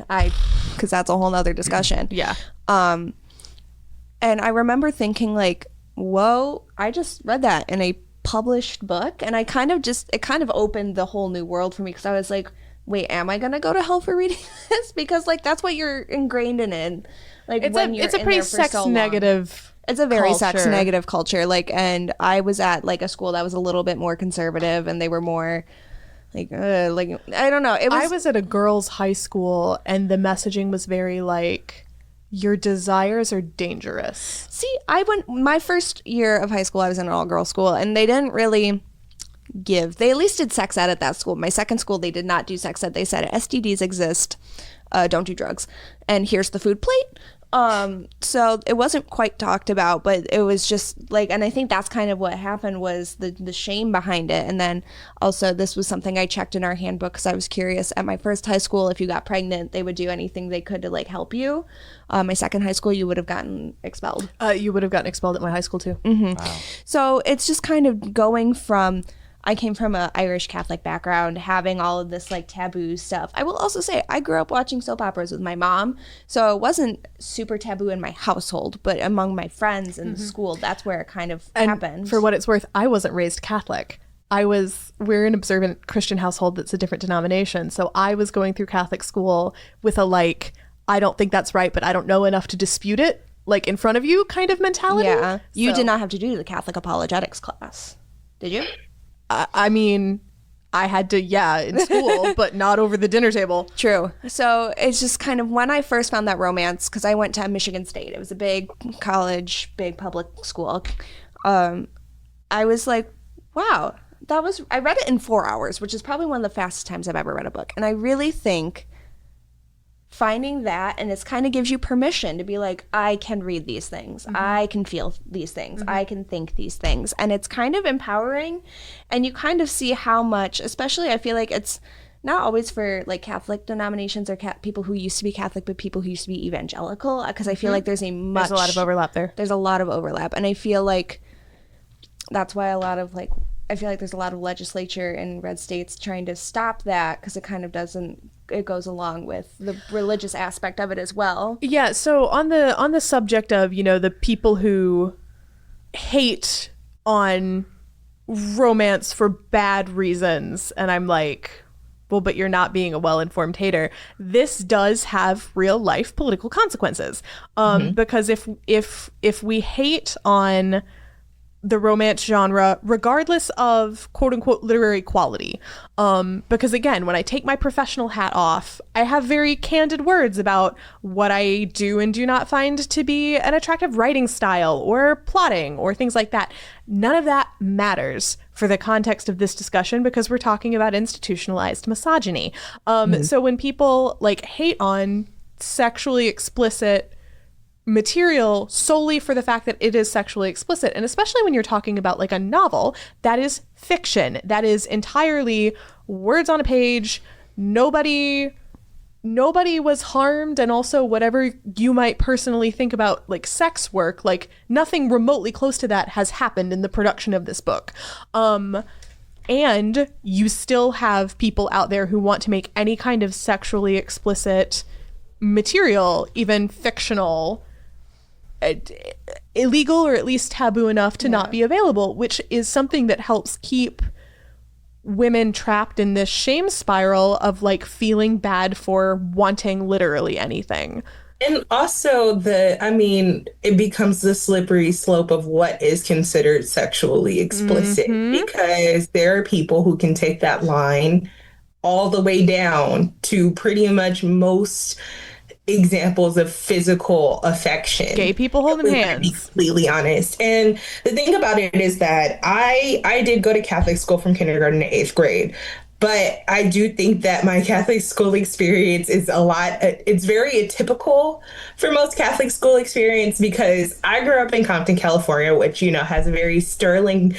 [SPEAKER 4] because that's a whole nother discussion.
[SPEAKER 2] Yeah.
[SPEAKER 4] And I remember thinking like, whoa, I just read that in a published book, and it kind of opened the whole new world for me, because I was like, wait, am I gonna go to hell for reading this? Because like that's what you're ingrained in. Like
[SPEAKER 2] It's
[SPEAKER 4] when
[SPEAKER 2] a
[SPEAKER 4] you're
[SPEAKER 2] it's a
[SPEAKER 4] in
[SPEAKER 2] pretty
[SPEAKER 4] there for
[SPEAKER 2] sex
[SPEAKER 4] so long.
[SPEAKER 2] negative.
[SPEAKER 4] It's a very sex
[SPEAKER 2] culture.
[SPEAKER 4] negative culture. Like, and I was at like a school that was a little bit more conservative, and they were more like I don't know.
[SPEAKER 2] I was at a girls' high school, and the messaging was very like, your desires are dangerous.
[SPEAKER 4] See, my first year of high school, I was in an all-girls school, and they didn't really give. They at least did sex ed at that school. My second school, they did not do sex ed. They said STDs exist. Don't do drugs. And here's the food plate. So it wasn't quite talked about, but it was just like, and I think that's kind of what happened was the shame behind it. And then also this was something I checked in our handbook because I was curious. At my first high school, if you got pregnant, they would do anything they could to like help you. My second high school, you would have gotten expelled.
[SPEAKER 2] You would have gotten expelled at my high school too.
[SPEAKER 3] Wow.
[SPEAKER 4] So it's just kind of going from, I came from an Irish Catholic background, having all of this like taboo stuff. I will also say I grew up watching soap operas with my mom, so it wasn't super taboo in my household, but among my friends in school, that's where it kind of happened.
[SPEAKER 2] For what it's worth, I wasn't raised Catholic. We're an observant Christian household that's a different denomination. So I was going through Catholic school with a like, I don't think that's right, but I don't know enough to dispute it, like in front of you kind of mentality.
[SPEAKER 4] Yeah. You
[SPEAKER 2] So-
[SPEAKER 4] did not have to do the Catholic apologetics class, did you?
[SPEAKER 2] I mean, I had to, in school, but not over the dinner table.
[SPEAKER 4] True. So it's just kind of when I first found that romance, because I went to Michigan State. It was a big college, big public school. I was like, wow, I read it in 4 hours, which is probably one of the fastest times I've ever read a book. And I really think finding that, and it kind of gives you permission to be like, I can read these things. I can feel these things. I can think these things. And it's kind of empowering. And you kind of see how much, especially I feel like it's not always for like Catholic denominations or people who used to be Catholic, but people who used to be evangelical. Because I feel like there's a
[SPEAKER 2] lot of overlap there.
[SPEAKER 4] There's a lot of overlap. And I feel like that's why I feel like there's a lot of legislature in red states trying to stop that because it kind of it goes along with the religious aspect of it as well.
[SPEAKER 2] Yeah, so on the subject of, the people who hate on romance for bad reasons, and I'm like, well, but you're not being a well-informed hater. This does have real life political consequences. Because if we hate on the romance genre, regardless of quote unquote literary quality. Because again, when I take my professional hat off, I have very candid words about what I do and do not find to be an attractive writing style or plotting or things like that. None of that matters for the context of this discussion because we're talking about institutionalized misogyny. So when people like hate on sexually explicit material solely for the fact that it is sexually explicit, and especially when you're talking about like a novel that is fiction, that is entirely words on a page, nobody was harmed, and also whatever you might personally think about like sex work, like nothing remotely close to that has happened in the production of this book. And you still have people out there who want to make any kind of sexually explicit material, even fictional, illegal or at least taboo enough to not be available, which is something that helps keep women trapped in this shame spiral of like feeling bad for wanting literally anything.
[SPEAKER 1] And also it becomes the slippery slope of what is considered sexually explicit because there are people who can take that line all the way down to pretty much most examples of physical affection.
[SPEAKER 2] Gay people holding hands.
[SPEAKER 1] To be completely honest. And the thing about it is that I did go to Catholic school from kindergarten to 8th grade. But I do think that my Catholic school experience is it's very atypical for most Catholic school experience because I grew up in Compton, California, which, has a very sterling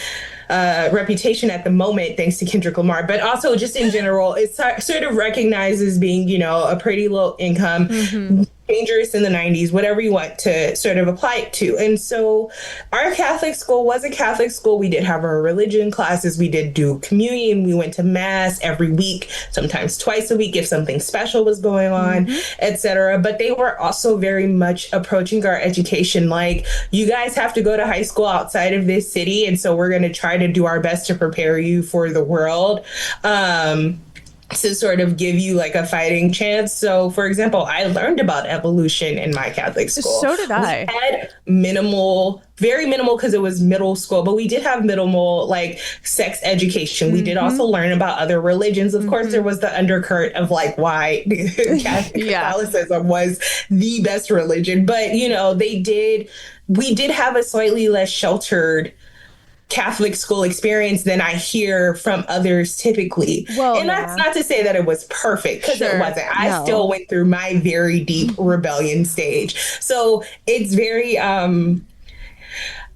[SPEAKER 1] reputation at the moment, thanks to Kendrick Lamar, but also just in general, it's sort of recognized as being, a pretty low income, dangerous in the 90s, whatever you want to sort of apply it to. And so our Catholic school was a Catholic school. We did have our religion classes. We did do communion. We went to mass every week, sometimes twice a week if something special was going on, etc. But they were also very much approaching our education like, you guys have to go to high school outside of this city. And so we're going to try to do our best to prepare you for the world. To sort of give you like a fighting chance. So, for example, I learned about evolution in my Catholic school.
[SPEAKER 2] So did I.
[SPEAKER 1] We had very minimal because it was middle school, but we did have minimal like sex education. We did also learn about other religions. Of course, there was the undercurrent of like why Catholicism was the best religion. But, we did have a slightly less sheltered Catholic school experience than I hear from others typically.
[SPEAKER 4] Well,
[SPEAKER 1] and that's not to say that it was perfect, because it
[SPEAKER 2] Sure.
[SPEAKER 1] wasn't. I still went through my very deep rebellion stage. So it's very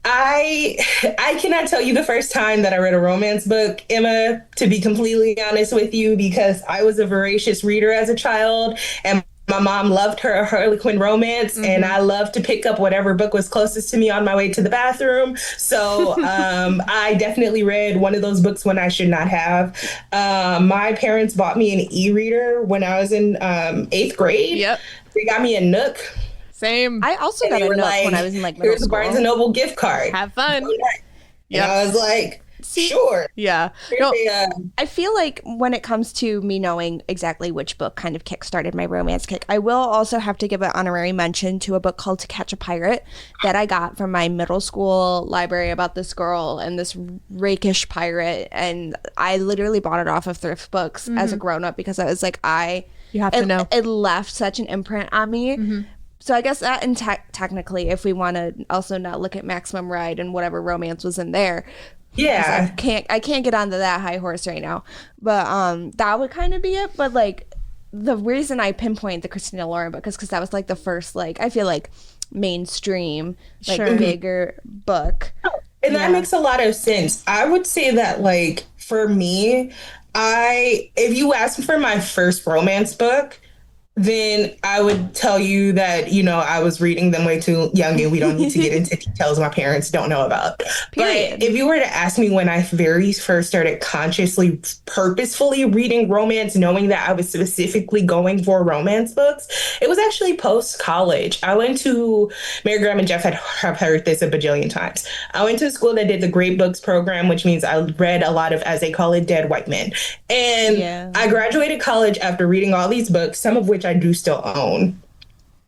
[SPEAKER 1] I cannot tell you the first time that I read a romance book, Emma, to be completely honest with you, because I was a voracious reader as a child, and my mom loved her Harlequin romance, and I loved to pick up whatever book was closest to me on my way to the bathroom. So I definitely read one of those books when I should not have. My parents bought me an e-reader when I was in 8th grade.
[SPEAKER 2] Yep.
[SPEAKER 1] They got me a Nook.
[SPEAKER 2] Same.
[SPEAKER 4] I also got a Nook when I was in like middle
[SPEAKER 1] here's a
[SPEAKER 4] school.
[SPEAKER 1] Barnes and Noble gift card.
[SPEAKER 2] Have fun.
[SPEAKER 1] And I was like, sure.
[SPEAKER 2] Yeah. No,
[SPEAKER 4] I feel like when it comes to me knowing exactly which book kind of kickstarted my romance kick, I will also have to give an honorary mention to a book called To Catch a Pirate that I got from my middle school library about this girl and this rakish pirate. And I literally bought it off of thrift books as a grown-up because I was like,
[SPEAKER 2] you have to know.
[SPEAKER 4] It left such an imprint on me. So I guess that, and technically, if we want to also not look at Maximum Ride and whatever romance was in there,
[SPEAKER 1] yeah,
[SPEAKER 4] I can't get onto that high horse right now. But that would kind of be it. But like the reason I pinpoint the Christina Lauren book is because that was like the first, like, I feel like mainstream, like bigger book.
[SPEAKER 1] And that makes a lot of sense. I would say that, like, for me, if you ask me for my first romance book, then I would tell you that, I was reading them way too young, and we don't need to get into details my parents don't know about. Period. But if you were to ask me when I very first started consciously, purposefully reading romance, knowing that I was specifically going for romance books, it was actually post-college. I went to, Mary Graham and Jeff have heard this a bajillion times. I went to a school that did the Great Books program, which means I read a lot of, as they call it, dead white men. And I graduated college after reading all these books, some of which I do still own.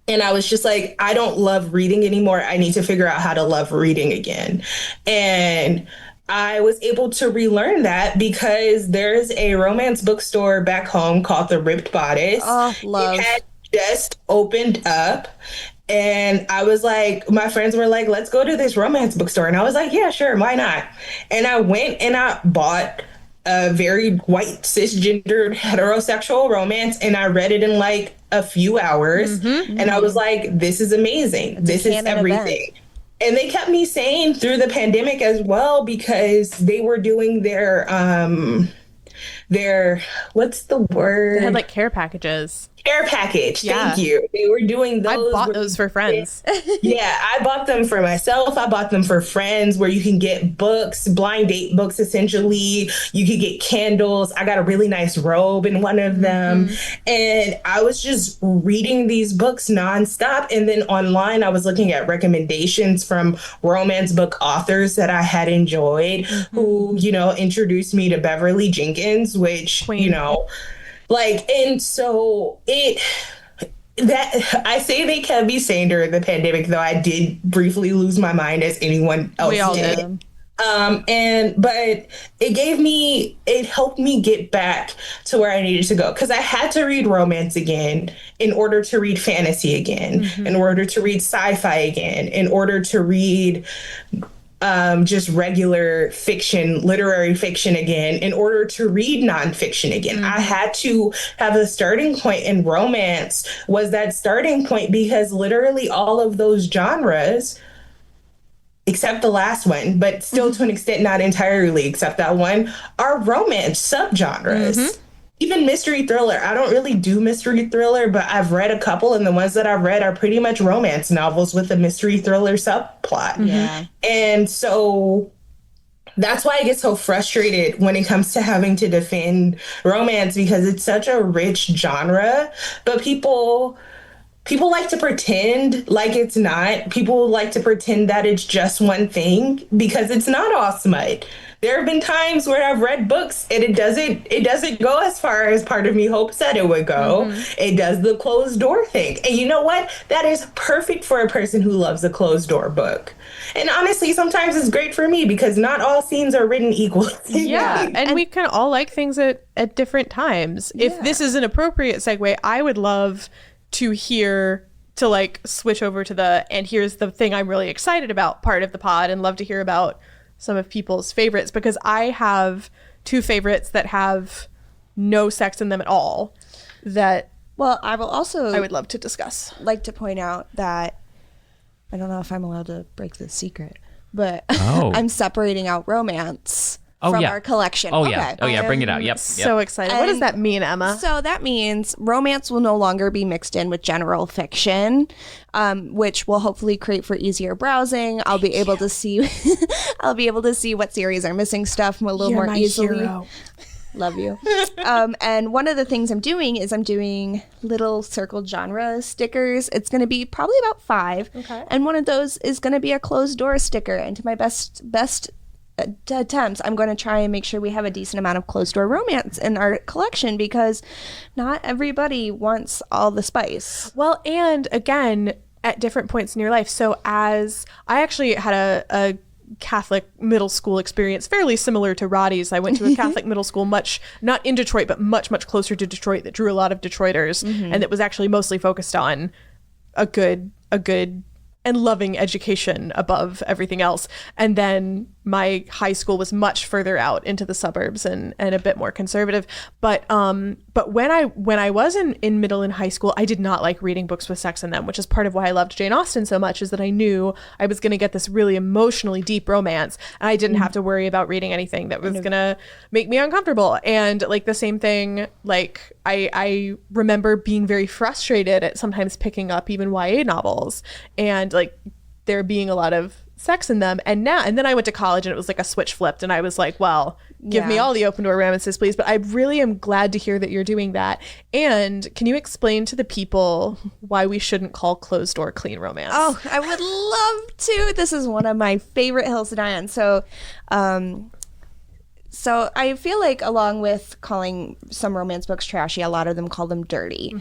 [SPEAKER 1] And I was just like, I don't love reading anymore. I need to figure out how to love reading again. And I was able to relearn that because there's a romance bookstore back home called The Ripped Bodice.
[SPEAKER 4] Oh, love.
[SPEAKER 1] It had just opened up. And I was like, my friends were like, let's go to this romance bookstore. And I was like, yeah, sure, why not? And I went and I bought a very white, cisgendered, heterosexual romance, and I read it in like a few hours. And I was like, this is amazing. This is everything. And they kept me sane through the pandemic as well, because they were doing their what's the word?
[SPEAKER 2] They had like care packages.
[SPEAKER 1] Care package. Thank you. They were doing those.
[SPEAKER 2] I bought those for friends.
[SPEAKER 1] Yeah, I bought them for myself. I bought them for friends, where you can get books, blind date books, essentially. You could get candles. I got a really nice robe in one of them. And I was just reading these books nonstop. And then online, I was looking at recommendations from romance book authors that I had enjoyed, who, introduced me to Beverly Jenkins, which,
[SPEAKER 2] Queen.
[SPEAKER 1] And so that I say they kept me sane during the pandemic, though I did briefly lose my mind, as anyone else
[SPEAKER 2] We all
[SPEAKER 1] did. But it helped me get back to where I needed to go, because I had to read romance again in order to read fantasy again, in order to read sci-fi again, in order to read just regular fiction, literary fiction again, in order to read nonfiction again. I had to have a starting point, and romance was that starting point, because literally all of those genres, except the last one, but still to an extent not entirely except that one, are romance subgenres. Even mystery thriller. I don't really do mystery thriller, but I've read a couple, and the ones that I've read are pretty much romance novels with a mystery thriller subplot.
[SPEAKER 4] Yeah.
[SPEAKER 1] And so that's why I get so frustrated when it comes to having to defend romance, because it's such a rich genre, but people like to pretend like it's not. People like to pretend that it's just one thing, because it's not all smut. There have been times where I've read books and it doesn't go as far as part of me hopes that it would go. It does the closed door thing. And you know what? That is perfect for a person who loves a closed door book. And honestly, sometimes it's great for me, because not all scenes are written equally.
[SPEAKER 2] Yeah, and we can all like things at different times. If this is an appropriate segue, I would love to switch over to and here's the thing I'm really excited about part of the pod, and love to hear about people's favorites, because I have two favorites that have no sex in them at all that
[SPEAKER 4] Well, I will also
[SPEAKER 2] I would love to discuss.
[SPEAKER 4] like to point out that I don't know if I'm allowed to break this secret, but
[SPEAKER 3] Oh.
[SPEAKER 4] I'm separating out romance
[SPEAKER 3] Oh,
[SPEAKER 4] from
[SPEAKER 3] yeah.
[SPEAKER 4] our collection.
[SPEAKER 3] Oh,
[SPEAKER 4] Okay.
[SPEAKER 3] yeah. Oh, yeah. Bring it out. Yep.
[SPEAKER 2] So excited. What does
[SPEAKER 4] And
[SPEAKER 2] that mean, Emma?
[SPEAKER 4] So that means romance will no longer be mixed in with general fiction, which will hopefully create for easier browsing. I'll be able to see, I'll be able to see what series are missing stuff a little
[SPEAKER 2] You're
[SPEAKER 4] more
[SPEAKER 2] my
[SPEAKER 4] easily.
[SPEAKER 2] hero.
[SPEAKER 4] Love you. And one of the things I'm doing little circled genre stickers. It's going to be probably about 5.
[SPEAKER 2] Okay.
[SPEAKER 4] And one of those is going to be a closed door sticker. And to my best attempts, I'm going to try and make sure we have a decent amount of closed door romance in our collection, because not everybody wants all the spice.
[SPEAKER 2] Well, and again, at different points in your life. So as I actually had a Catholic middle school experience fairly similar to Roddy's. I went to a Catholic middle school, much not in Detroit, but much closer to Detroit, that drew a lot of Detroiters, and that was actually mostly focused on a good and loving education above everything else. And then my high school was much further out into the suburbs and a bit more conservative. But when I was in middle and high school, I did not like reading books with sex in them, which is part of why I loved Jane Austen so much, is that I knew I was going to get this really emotionally deep romance, and I didn't have to worry about reading anything that was going to make me uncomfortable. And like the same thing, like I remember being very frustrated at sometimes picking up even YA novels and like there being a lot of sex in them. And then I went to college and it was like a switch flipped, and I was like, well, give me all the open door romances, please. But I really am glad to hear that you're doing that. And can you explain to the people why we shouldn't call closed door clean romance?
[SPEAKER 4] Oh, I would love to. This is one of my favorite hills to die on. So I feel like, along with calling some romance books trashy, a lot of them call them dirty.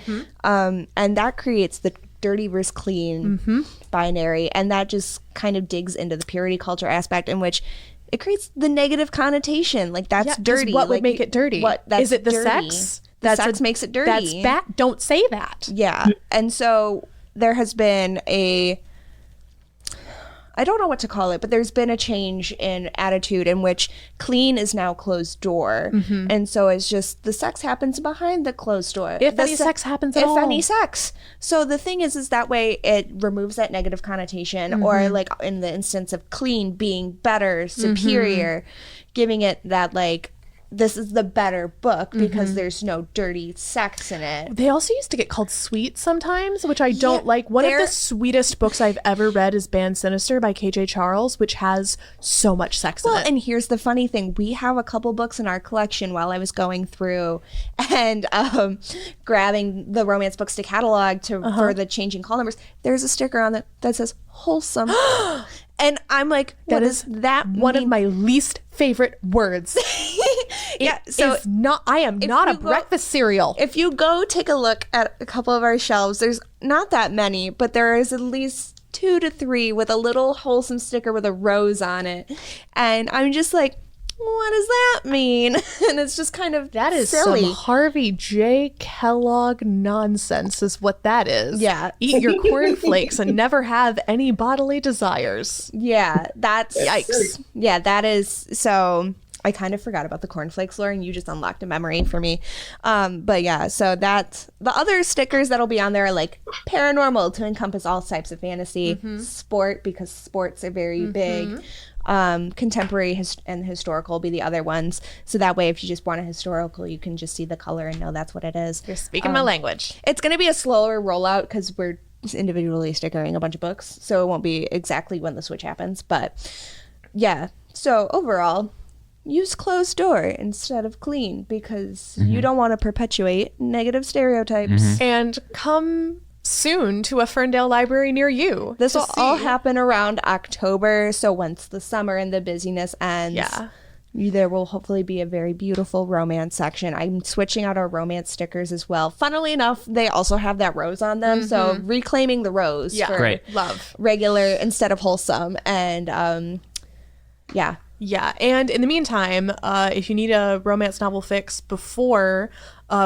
[SPEAKER 4] And that creates the dirty versus clean binary. And that just kind of digs into the purity culture aspect, in which it creates the negative connotation. Like, that's dirty.
[SPEAKER 2] What would
[SPEAKER 4] like,
[SPEAKER 2] make it dirty?
[SPEAKER 4] That's
[SPEAKER 2] Is it the
[SPEAKER 4] dirty.
[SPEAKER 2] sex?
[SPEAKER 4] The sex makes it dirty.
[SPEAKER 2] That's bad. Don't say that.
[SPEAKER 4] Yeah. And so there has been I don't know what to call it, but there's been a change in attitude in which clean is now closed door. And so it's just the sex happens behind the closed door.
[SPEAKER 2] If any sex happens at all.
[SPEAKER 4] If any sex. So the thing is that way it removes that negative connotation, or like in the instance of clean being better, superior, giving it that like, this is the better book because there's no dirty sex in it.
[SPEAKER 2] They also used to get called sweet sometimes, which I don't like. One of the sweetest books I've ever read is Band Sinister by KJ Charles, which has so much sex in it.
[SPEAKER 4] And here's the funny thing. We have a couple books in our collection while I was going through and grabbing the romance books to catalog for the changing call numbers. There's a sticker on it that says wholesome. And I'm like, what does that mean?
[SPEAKER 2] One of my least favorite words. I am not a breakfast cereal.
[SPEAKER 4] If you go take a look at a couple of our shelves, there's not that many, but there is at least 2 to 3 with a little wholesome sticker with a rose on it. And I'm just like, what does that mean? And it's just kind of
[SPEAKER 2] that is
[SPEAKER 4] silly.
[SPEAKER 2] Some Harvey J. Kellogg nonsense is what that is.
[SPEAKER 4] Yeah.
[SPEAKER 2] Eat your cornflakes and never have any bodily desires.
[SPEAKER 4] Yeah, that's
[SPEAKER 2] Yikes.
[SPEAKER 4] Yeah, that is so. I kind of forgot about the cornflakes lore, and you just unlocked a memory for me. But yeah, so that's the other stickers that'll be on there are like paranormal to encompass all types of fantasy, sport because sports are very big. Contemporary and historical will be the other ones. So that way, if you just want a historical, you can just see the color and know that's what it is.
[SPEAKER 2] You're speaking my language.
[SPEAKER 4] It's going to be a slower rollout because we're just individually stickering a bunch of books. So it won't be exactly when the switch happens. But yeah, so overall, use closed door instead of clean because you don't want to perpetuate negative stereotypes.
[SPEAKER 2] And come soon to a Ferndale library near you.
[SPEAKER 4] This will all happen around October. So once the summer and the busyness ends, there will hopefully be a very beautiful romance section. I'm switching out our romance stickers as well. Funnily enough, they also have that rose on them. So reclaiming the rose for
[SPEAKER 2] love.
[SPEAKER 4] regular instead of wholesome. And
[SPEAKER 2] Yeah, and in the meantime, if you need a romance novel fix before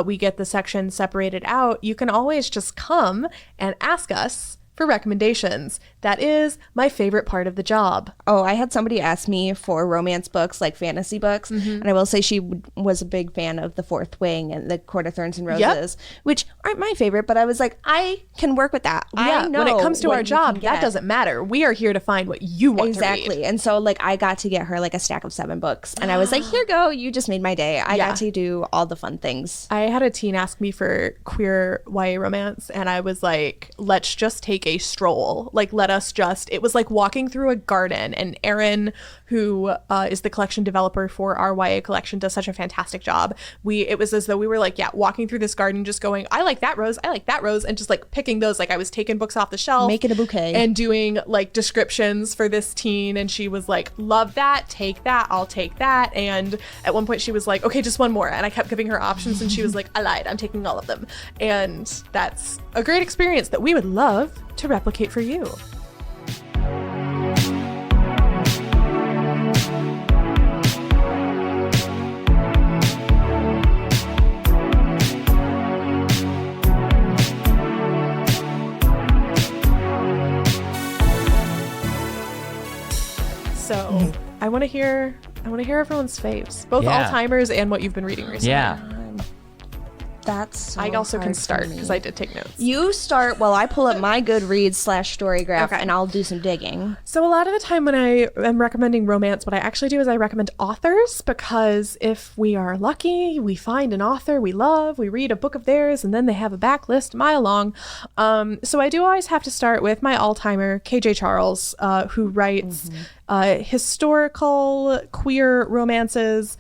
[SPEAKER 2] we get the section separated out, you can always just come and ask us for recommendations. That is my favorite part of the job.
[SPEAKER 4] Oh, I had somebody ask me for romance books, like fantasy books, and I will say she was a big fan of The Fourth Wing and The Court of Thorns and Roses, which aren't my favorite, but I was like, I can work with that. I know
[SPEAKER 2] when it comes to
[SPEAKER 4] what
[SPEAKER 2] our
[SPEAKER 4] you
[SPEAKER 2] job,
[SPEAKER 4] can
[SPEAKER 2] that
[SPEAKER 4] get.
[SPEAKER 2] doesn't matter. We are here to find what you want to read.
[SPEAKER 4] Exactly. And so like I got to get her like a stack of 7 books, and I was like, here you go, you just made my day. I got to do all the fun things.
[SPEAKER 2] I had a teen ask me for queer YA romance, and I was like, let's just take a stroll. Like, it was like walking through a garden, and Erin, who is the collection developer for our YA collection, does such a fantastic job. It was as though we were like, walking through this garden, just going, I like that rose, and just like picking those. Like I was taking books off the shelf,
[SPEAKER 4] making a bouquet,
[SPEAKER 2] and doing like descriptions for this teen, and she was like, love that, take that, I'll take that. And at one point she was like, okay, just one more, and I kept giving her options, and she was like, I lied, I'm taking all of them. And that's a great experience that we would love to replicate for you. So I want to hear everyone's faves, both all-timers and what you've been reading recently.
[SPEAKER 3] Yeah.
[SPEAKER 4] That's so
[SPEAKER 2] I also can
[SPEAKER 4] hard
[SPEAKER 2] start
[SPEAKER 4] for me.
[SPEAKER 2] because I did take notes.
[SPEAKER 4] You start while I pull up my Goodreads/Storygraph, and I'll do some digging.
[SPEAKER 2] So a lot of the time when I am recommending romance, what I actually do is I recommend authors, because if we are lucky, we find an author we love, we read a book of theirs, and then they have a backlist a mile long. So I do always have to start with my all-timer, KJ Charles, who writes historical queer romances.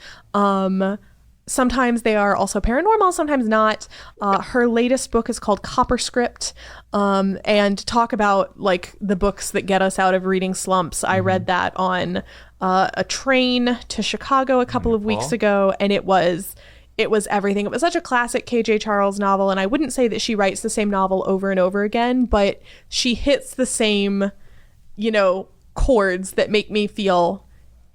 [SPEAKER 2] Sometimes they are also paranormal, sometimes not. Her latest book is called Copper Script, and talk about like the books that get us out of reading slumps. I read that on a train to Chicago a couple of weeks ago, and it was everything. It was such a classic KJ Charles novel, and I wouldn't say that she writes the same novel over and over again, but she hits the same, chords that make me feel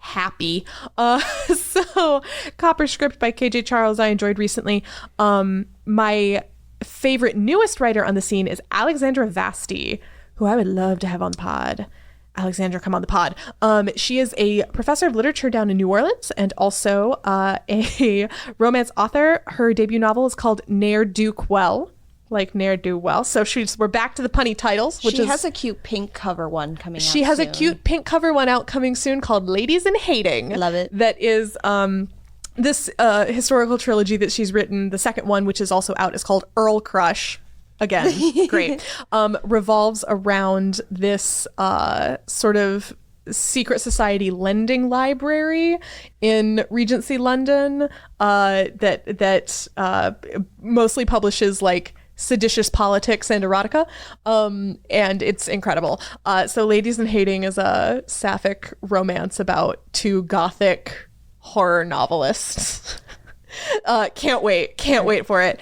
[SPEAKER 2] happy. So Copper Script by KJ Charles I enjoyed recently. My favorite newest writer on the scene is Alexandra Vasti, who I would love to have on the pod. Alexandra, come on the pod. She is a professor of literature down in New Orleans, and also a romance author. Her debut novel is called Ne'er Do Well, like ne'er do well. So we're back to the punny titles, which
[SPEAKER 4] she has a cute pink cover one coming out
[SPEAKER 2] She has
[SPEAKER 4] soon.
[SPEAKER 2] a cute pink cover one out coming soon called Ladies in Hating.
[SPEAKER 4] Love it.
[SPEAKER 2] That is this historical trilogy that she's written. The second one, which is also out, is called Earl Crush. Again, great. Revolves around this sort of secret society lending library in Regency London that mostly publishes like seditious politics and erotica, and it's incredible. So Ladies in Hating is a sapphic romance about 2 gothic horror novelists. Can't wait for it.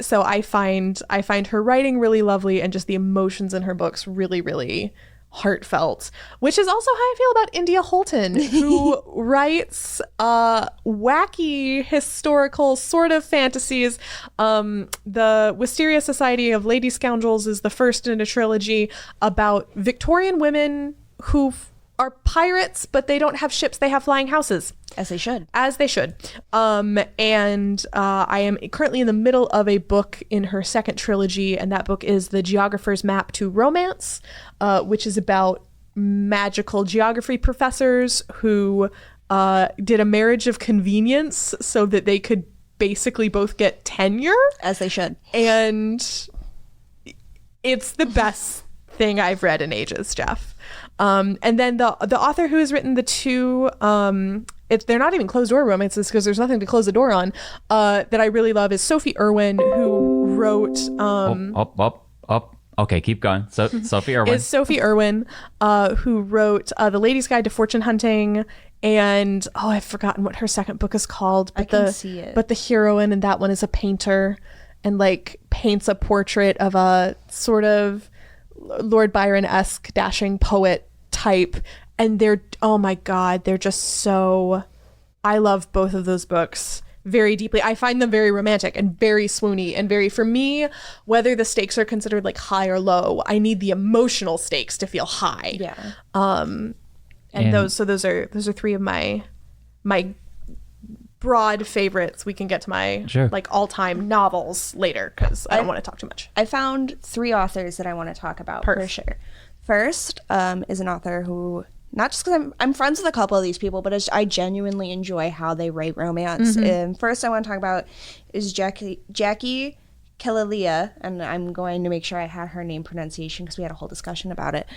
[SPEAKER 2] So I find her writing really lovely, and just the emotions in her books really, really heartfelt, which is also how I feel about India Holton, who writes wacky historical sort of fantasies. The Wisteria Society of Lady Scoundrels is the first in a trilogy about Victorian women who are pirates, but they don't have ships, they have flying houses.
[SPEAKER 4] As they should.
[SPEAKER 2] And I am currently in the middle of a book in her second trilogy, and that book is The Geographer's Map to Romance, which is about magical geography professors who did a marriage of convenience so that they could basically both get tenure.
[SPEAKER 4] As they should.
[SPEAKER 2] And it's the best thing I've read in ages, Jeff. And then the author who has written the 2, they're not even closed door romances because there's nothing to close the door on, that I really love is Sophie Irwin, who wrote
[SPEAKER 3] Okay, keep going. So Sophie Irwin.
[SPEAKER 2] Is Sophie Irwin, who wrote The Lady's Guide to Fortune Hunting, and I've forgotten what her second book is called. But
[SPEAKER 4] I can see it.
[SPEAKER 2] But the heroine in that one is a painter, and like paints a portrait of a sort of Lord Byron-esque dashing poet type, and they're, oh my god, they're just so, I love both of those books very deeply. I find them very romantic and very swoony and very, for me, whether the stakes are considered like high or low, I need the emotional stakes to feel high.
[SPEAKER 4] Yeah.
[SPEAKER 2] And those are three of my broad favorites. We can get to my like all-time novels later because I don't want to talk too much.
[SPEAKER 4] I found 3 authors that I want to talk about for sure. First is an author who, not just because I'm friends with a couple of these people, but I genuinely enjoy how they write romance. And first I want to talk about is Jackie Kalalia, and I'm going to make sure I had her name pronunciation because we had a whole discussion about it.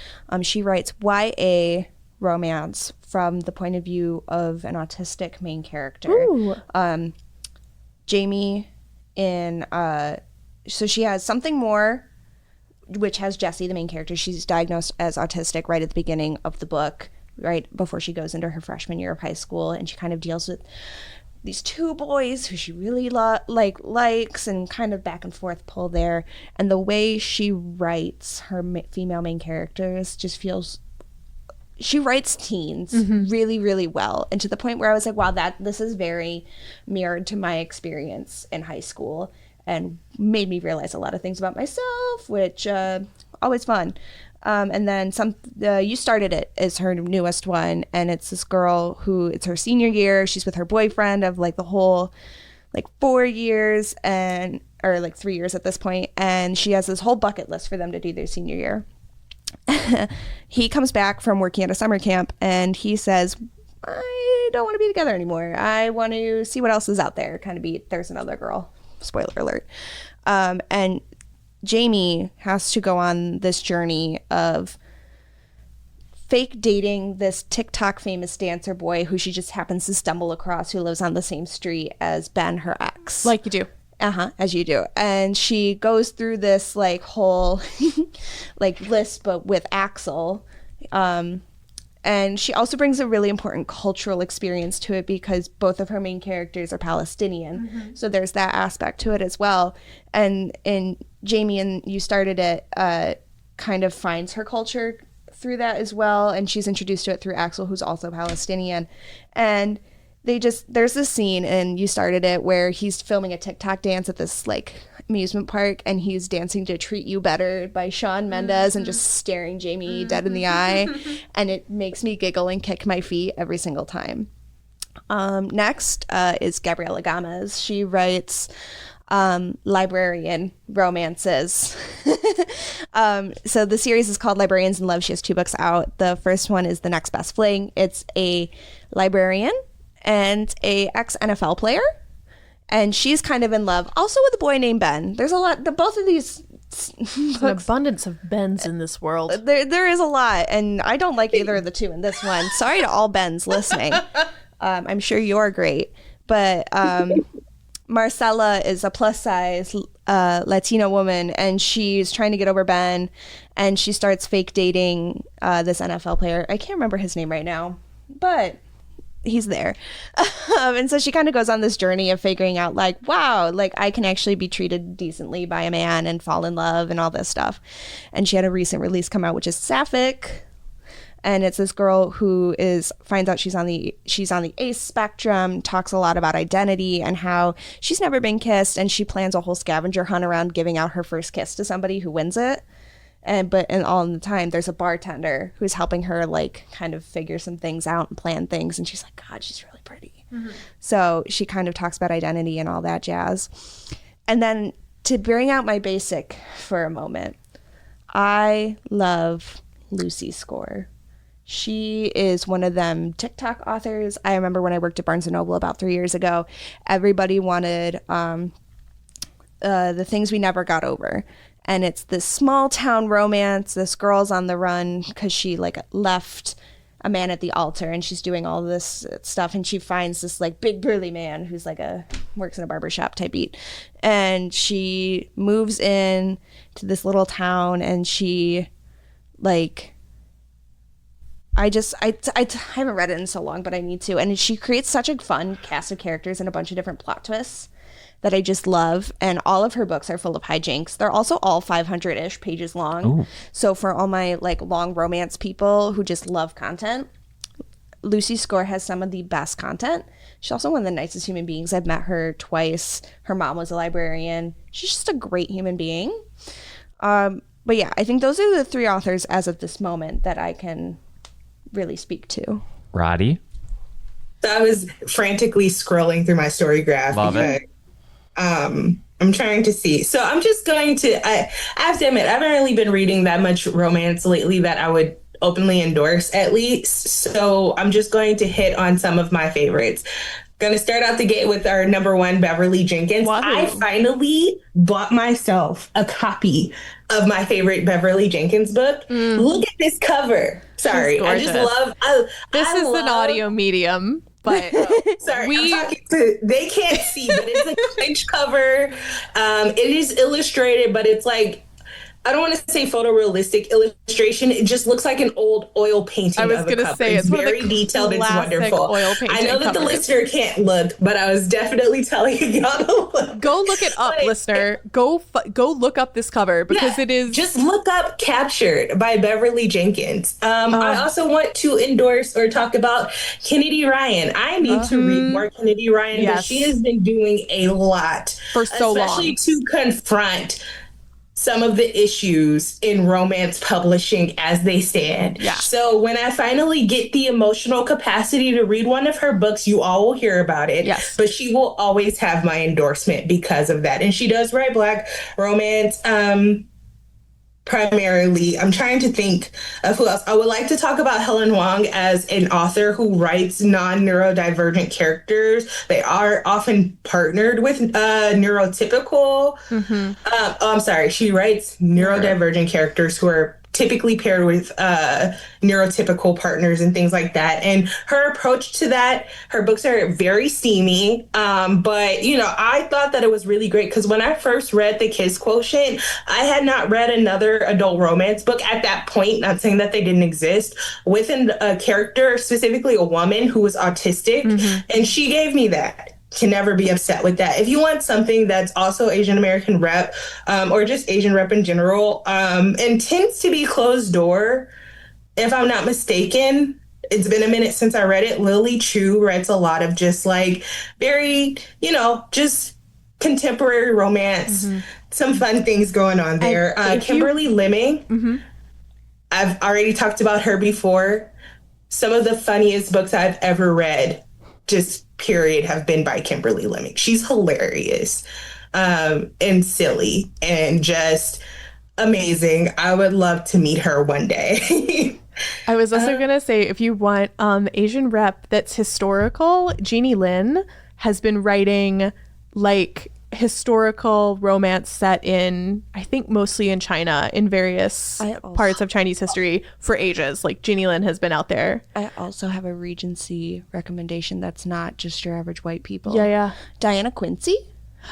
[SPEAKER 4] She writes YA romance from the point of view of an autistic main character. Jamie so she has Something More, which has Jessie, the main character. She's diagnosed as autistic right at the beginning of the book, right before she goes into her freshman year of high school, and she kind of deals with these 2 boys who she really likes, and kind of back and forth pull there. And the way she writes her female main characters just feels, she writes teens really, really well, and to the point where I was like, wow, this is very mirrored to my experience in high school, and made me realize a lot of things about myself, which always fun. And then You Started It is her newest one, and it's this girl who, it's her senior year. She's with her boyfriend of like the whole 4 years or 3 years at this point, and she has this whole bucket list for them to do their senior year. He comes back from working at a summer camp, and he says, I don't want to be together anymore. I want to see what else is out there. Kind of There's Another Girl. Spoiler alert. And Jamie has to go on this journey of fake dating this TikTok famous dancer boy who she just happens to stumble across, who lives on the same street as Ben, her ex.
[SPEAKER 2] Like you do.
[SPEAKER 4] As you do. And she goes through this whole list, but with Axel. And she also brings a really important cultural experience to it because both of her main characters are Palestinian. So there's that aspect to it as well. And Jamie, and You Started It, kind of finds her culture through that as well. And she's introduced to it through Axel, who's also Palestinian. And there's this scene in You Started It where he's filming a TikTok dance at this amusement park, and he's dancing to Treat You Better by Shawn Mendes and just staring Jamie dead in the eye, and it makes me giggle and kick my feet every single time. Next is Gabriela Gomez. She writes librarian romances. So the series is called Librarians in Love. She has 2 books out. The first one is The Next Best Fling. It's a librarian and a ex-NFL player, and she's kind of in love also with a boy named Ben. There's a lot, both of these
[SPEAKER 2] There's an abundance of Bens in this world.
[SPEAKER 4] There is a lot, and I don't like either of the 2 in this one. Sorry to all Bens listening. I'm sure you're great, but Marcella is a plus size Latina woman, and she's trying to get over Ben, and she starts fake dating this NFL player. I can't remember his name right now, but he's there. And so she kind of goes on this journey of figuring out wow, I can actually be treated decently by a man and fall in love and all this stuff. And she had a recent release come out, which is Sapphic. And it's this girl who finds out she's on the ACE spectrum, talks a lot about identity and how she's never been kissed, and she plans a whole scavenger hunt around giving out her first kiss to somebody who wins it. And all in the time, there's a bartender who's helping her kind of figure some things out and plan things. And she's like, God, she's really pretty. So she kind of talks about identity and all that jazz. And then to bring out my basic for a moment, I love Lucy Score. She is one of them TikTok authors. I remember when I worked at Barnes & Noble about 3 years ago, everybody wanted The Things We Never Got Over. And it's this small town romance. This girl's on the run because she left a man at the altar, and she's doing all this stuff, and she finds this big burly man who's works in a barbershop type beat, and she moves in to this little town, and she I haven't read it in so long, but I need to. And she creates such a fun cast of characters and a bunch of different plot twists that I just love. And all of her books are full of hijinks. They're also all 500-ish pages long. Ooh. So for all my long romance people who just love content, Lucy Score has some of the best content. She's also one of the nicest human beings. I've met her twice. Her mom was a librarian. She's just a great human being. But yeah, I think those are the 3 authors as of this moment that I can really speak to.
[SPEAKER 3] Roddy?
[SPEAKER 1] So I was frantically scrolling through my story graph.
[SPEAKER 3] Love it.
[SPEAKER 1] I'm trying to see. So I'm just going to, I have to admit, I haven't really been reading that much romance lately that I would openly endorse, at least. So I'm just going to hit on some of my favorites. Going to start out the gate with our number 1, Beverly Jenkins.
[SPEAKER 2] Wow.
[SPEAKER 1] I finally bought myself a copy of my favorite Beverly Jenkins book. Look at this cover. Sorry, I just love.
[SPEAKER 2] This is an audio medium, but
[SPEAKER 1] sorry, I'm talking to, they can't see, but it's a clinch cover. It is illustrated, but it's like, I don't want to say photorealistic illustration. It just looks like an old oil painting.
[SPEAKER 2] I was going to say it's
[SPEAKER 1] very detailed. It's wonderful.
[SPEAKER 2] Oil painting
[SPEAKER 1] I know that the
[SPEAKER 2] covers.
[SPEAKER 1] listener can't look, but I was definitely telling y'all to look.
[SPEAKER 2] Go look it up, listener. Go look up this cover because it is.
[SPEAKER 1] Just look up "Captured" by Beverly Jenkins. I also want to endorse or talk about Kennedy Ryan. I need to read more Kennedy Ryan, but she has been doing a lot
[SPEAKER 2] for so long,
[SPEAKER 1] especially to confront some of the issues in romance publishing as they stand.
[SPEAKER 2] Yeah.
[SPEAKER 1] So when I finally get the emotional capacity to read one of her books, you all will hear about it.
[SPEAKER 2] Yes.
[SPEAKER 1] But she will always have my endorsement because of that. And she does write Black romance. Primarily, I'm trying to think of who else. I would like to talk about Helen Wang as an author who writes non-neurodivergent characters. They are often partnered with neurotypical. I'm sorry. She writes neurodivergent characters who are typically paired with neurotypical partners and things like that. And her approach to that, her books are very steamy. But, you know, I thought that it was really great because when I first read The Kiss Quotient, I had not read another adult romance book at that point, not saying that they didn't exist, with a character, specifically a woman who was autistic. And she gave me that. Can never be upset with that. If you want something that's also Asian American rep, or just Asian rep in general, and tends to be closed door, if I'm not mistaken, it's been a minute since I read it. Lily Chu writes a lot of just like very, you know, just contemporary romance, some fun things going on there. Kimberly Lemming, I've already talked about her before. Some of the funniest books I've ever read, just period, have been by Kimberly Lemming. She's hilarious and silly and just amazing. I would love to meet her one day.
[SPEAKER 2] I was also going to say, if you want Asian rep that's historical, Jeannie Lin has been writing like historical romance set in, I think mostly in China, in various parts of Chinese history for ages. Like Jeannie Lin has been out there.
[SPEAKER 4] I also have a Regency recommendation that's not just your average white people.
[SPEAKER 2] Yeah.
[SPEAKER 4] Diana Quincy.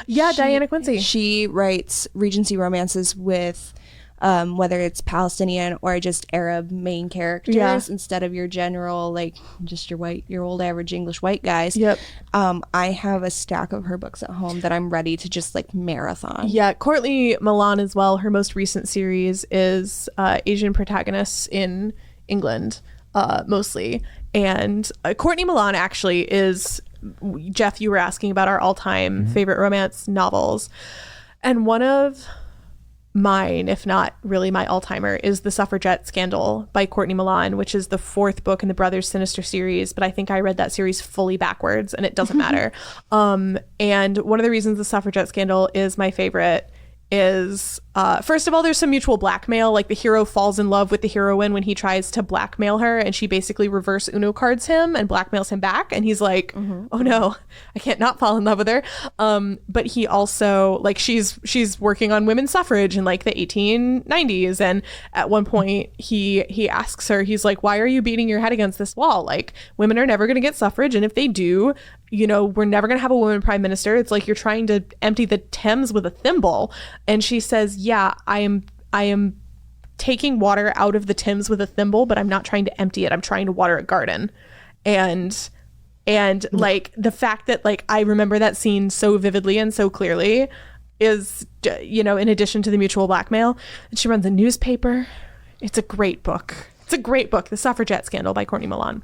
[SPEAKER 2] Diana Quincy.
[SPEAKER 4] She writes Regency romances with whether it's Palestinian or just Arab main characters instead of your general, like just your old average English white guys.
[SPEAKER 2] Yep.
[SPEAKER 4] I have a stack of her books at home that I'm ready to just like marathon.
[SPEAKER 2] Yeah, Courtney Milan as well. Her most recent series is Asian protagonists in England, mostly. And Courtney Milan actually is, Jeff, you were asking about our all-time favorite romance novels. And one of mine, if not really my all-timer, is The Suffragette Scandal by Courtney Milan, which is the 4th book in the Brothers Sinister series, but I think I read that series fully backwards and it doesn't matter. And one of the reasons The Suffragette Scandal is my favorite is first of all, there's some mutual blackmail. Like the hero falls in love with the heroine when he tries to blackmail her, and she basically reverse Uno cards him and blackmails him back, and he's like, oh no, I can't not fall in love with her. But he also, like, she's working on women's suffrage in like the 1890s, and at one point he asks her, he's like, why are you beating your head against this wall? Like, women are never going to get suffrage, and if they do, you know, we're never going to have a woman prime minister. It's like you're trying to empty the Thames with a thimble. And she says, yeah, I am taking water out of the Thames with a thimble, but I'm not trying to empty it. I'm trying to water a garden. And like the fact that like I remember that scene so vividly and so clearly is, you know, in addition to the mutual blackmail. And she runs a newspaper. It's a great book. The Suffragette Scandal by Courtney Milan.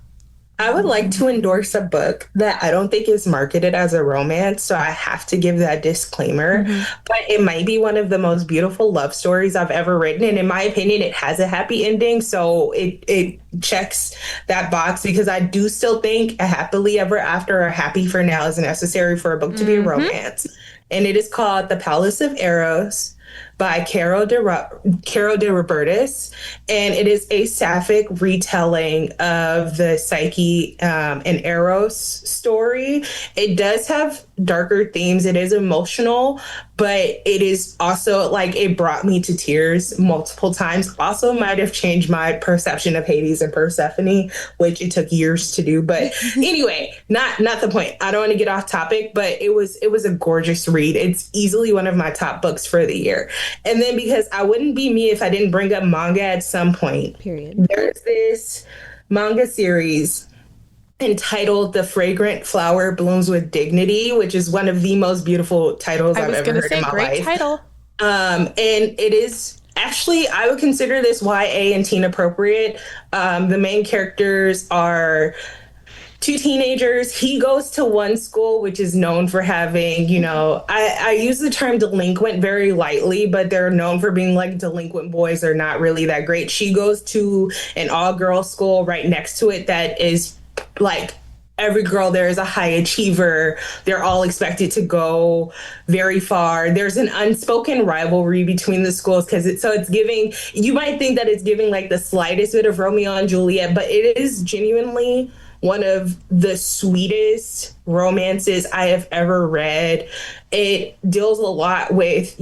[SPEAKER 1] I would like to endorse a book that I don't think is marketed as a romance, so I have to give that disclaimer.
[SPEAKER 2] Mm-hmm.
[SPEAKER 1] But it might be one of the most beautiful love stories I've ever written, and in my opinion, it has a happy ending. So it checks that box because I do still think a happily ever after or happy for now is necessary for a book to be a
[SPEAKER 2] Mm-hmm.
[SPEAKER 1] romance. And it is called The Palace of Eros by Caro de Robertis, and it is a sapphic retelling of the Psyche and Eros story. It does have darker themes. It is emotional, but it is also like it brought me to tears multiple times. Also, might have changed my perception of Hades and Persephone, which it took years to do. But anyway, not the point. I don't want to get off topic, but it was a gorgeous read. It's easily one of my top books for the year. And then because I wouldn't be me if I didn't bring up manga at some point.
[SPEAKER 4] Period.
[SPEAKER 1] There's this manga series entitled The Fragrant Flower Blooms with Dignity, which is one of the most beautiful titles
[SPEAKER 2] I
[SPEAKER 1] I've
[SPEAKER 2] was
[SPEAKER 1] ever
[SPEAKER 2] going to
[SPEAKER 1] heard
[SPEAKER 2] say,
[SPEAKER 1] in my
[SPEAKER 2] great
[SPEAKER 1] life.
[SPEAKER 2] title.
[SPEAKER 1] And it is actually, I would consider this YA and teen appropriate. The main characters are two teenagers. He goes to one school, which is known for having, I use the term delinquent very lightly, but they're known for being like delinquent boys are not really that great. She goes to an all-girls school right next to it that is like every girl there is a high achiever. They're all expected to go very far. There's an unspoken rivalry between the schools because it's giving, you might think that it's giving like the slightest bit of Romeo and Juliet, but it is genuinely one of the sweetest romances I have ever read. It deals a lot with,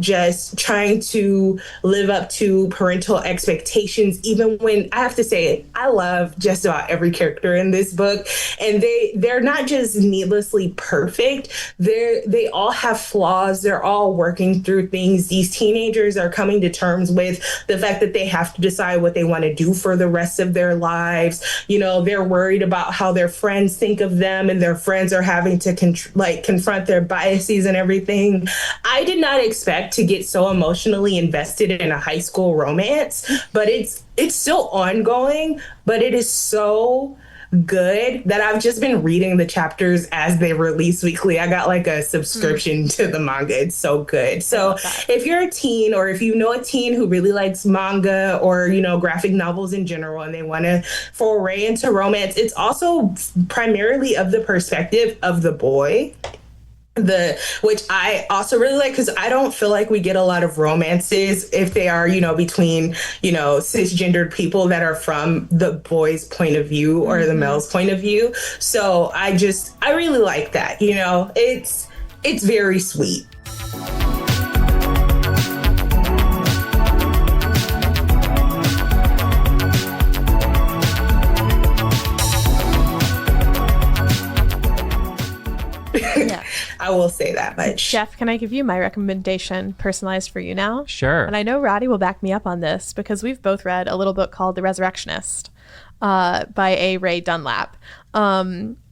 [SPEAKER 1] just trying to live up to parental expectations, even when I have to say I love just about every character in this book. And they're not just needlessly perfect. They all have flaws. They're all working through things. These teenagers are coming to terms with the fact that they have to decide what they want to do for the rest of their lives. They're worried about how their friends think of them, and their friends are having to confront their biases and everything. I did not expect to get so emotionally invested in a high school romance, but it's still ongoing, but it is so good that I've just been reading the chapters as they release weekly. I got like a subscription to the manga. It's so good. So if you're a teen, or if you know a teen who really likes manga or, graphic novels in general, and they want to foray into romance, it's also primarily of the perspective of the boy. Which I also really like, because I don't feel like we get a lot of romances if they are, between, cisgendered people that are from the boy's point of view or the male's point of view. So I really like that. It's very sweet.
[SPEAKER 4] Yeah.
[SPEAKER 1] I will say that much.
[SPEAKER 2] Jeff, can I give you my recommendation personalized for you now?
[SPEAKER 3] Sure.
[SPEAKER 2] And I know Roddy will back me up on this because we've both read a little book called The Resurrectionist by A. Ray Dunlap,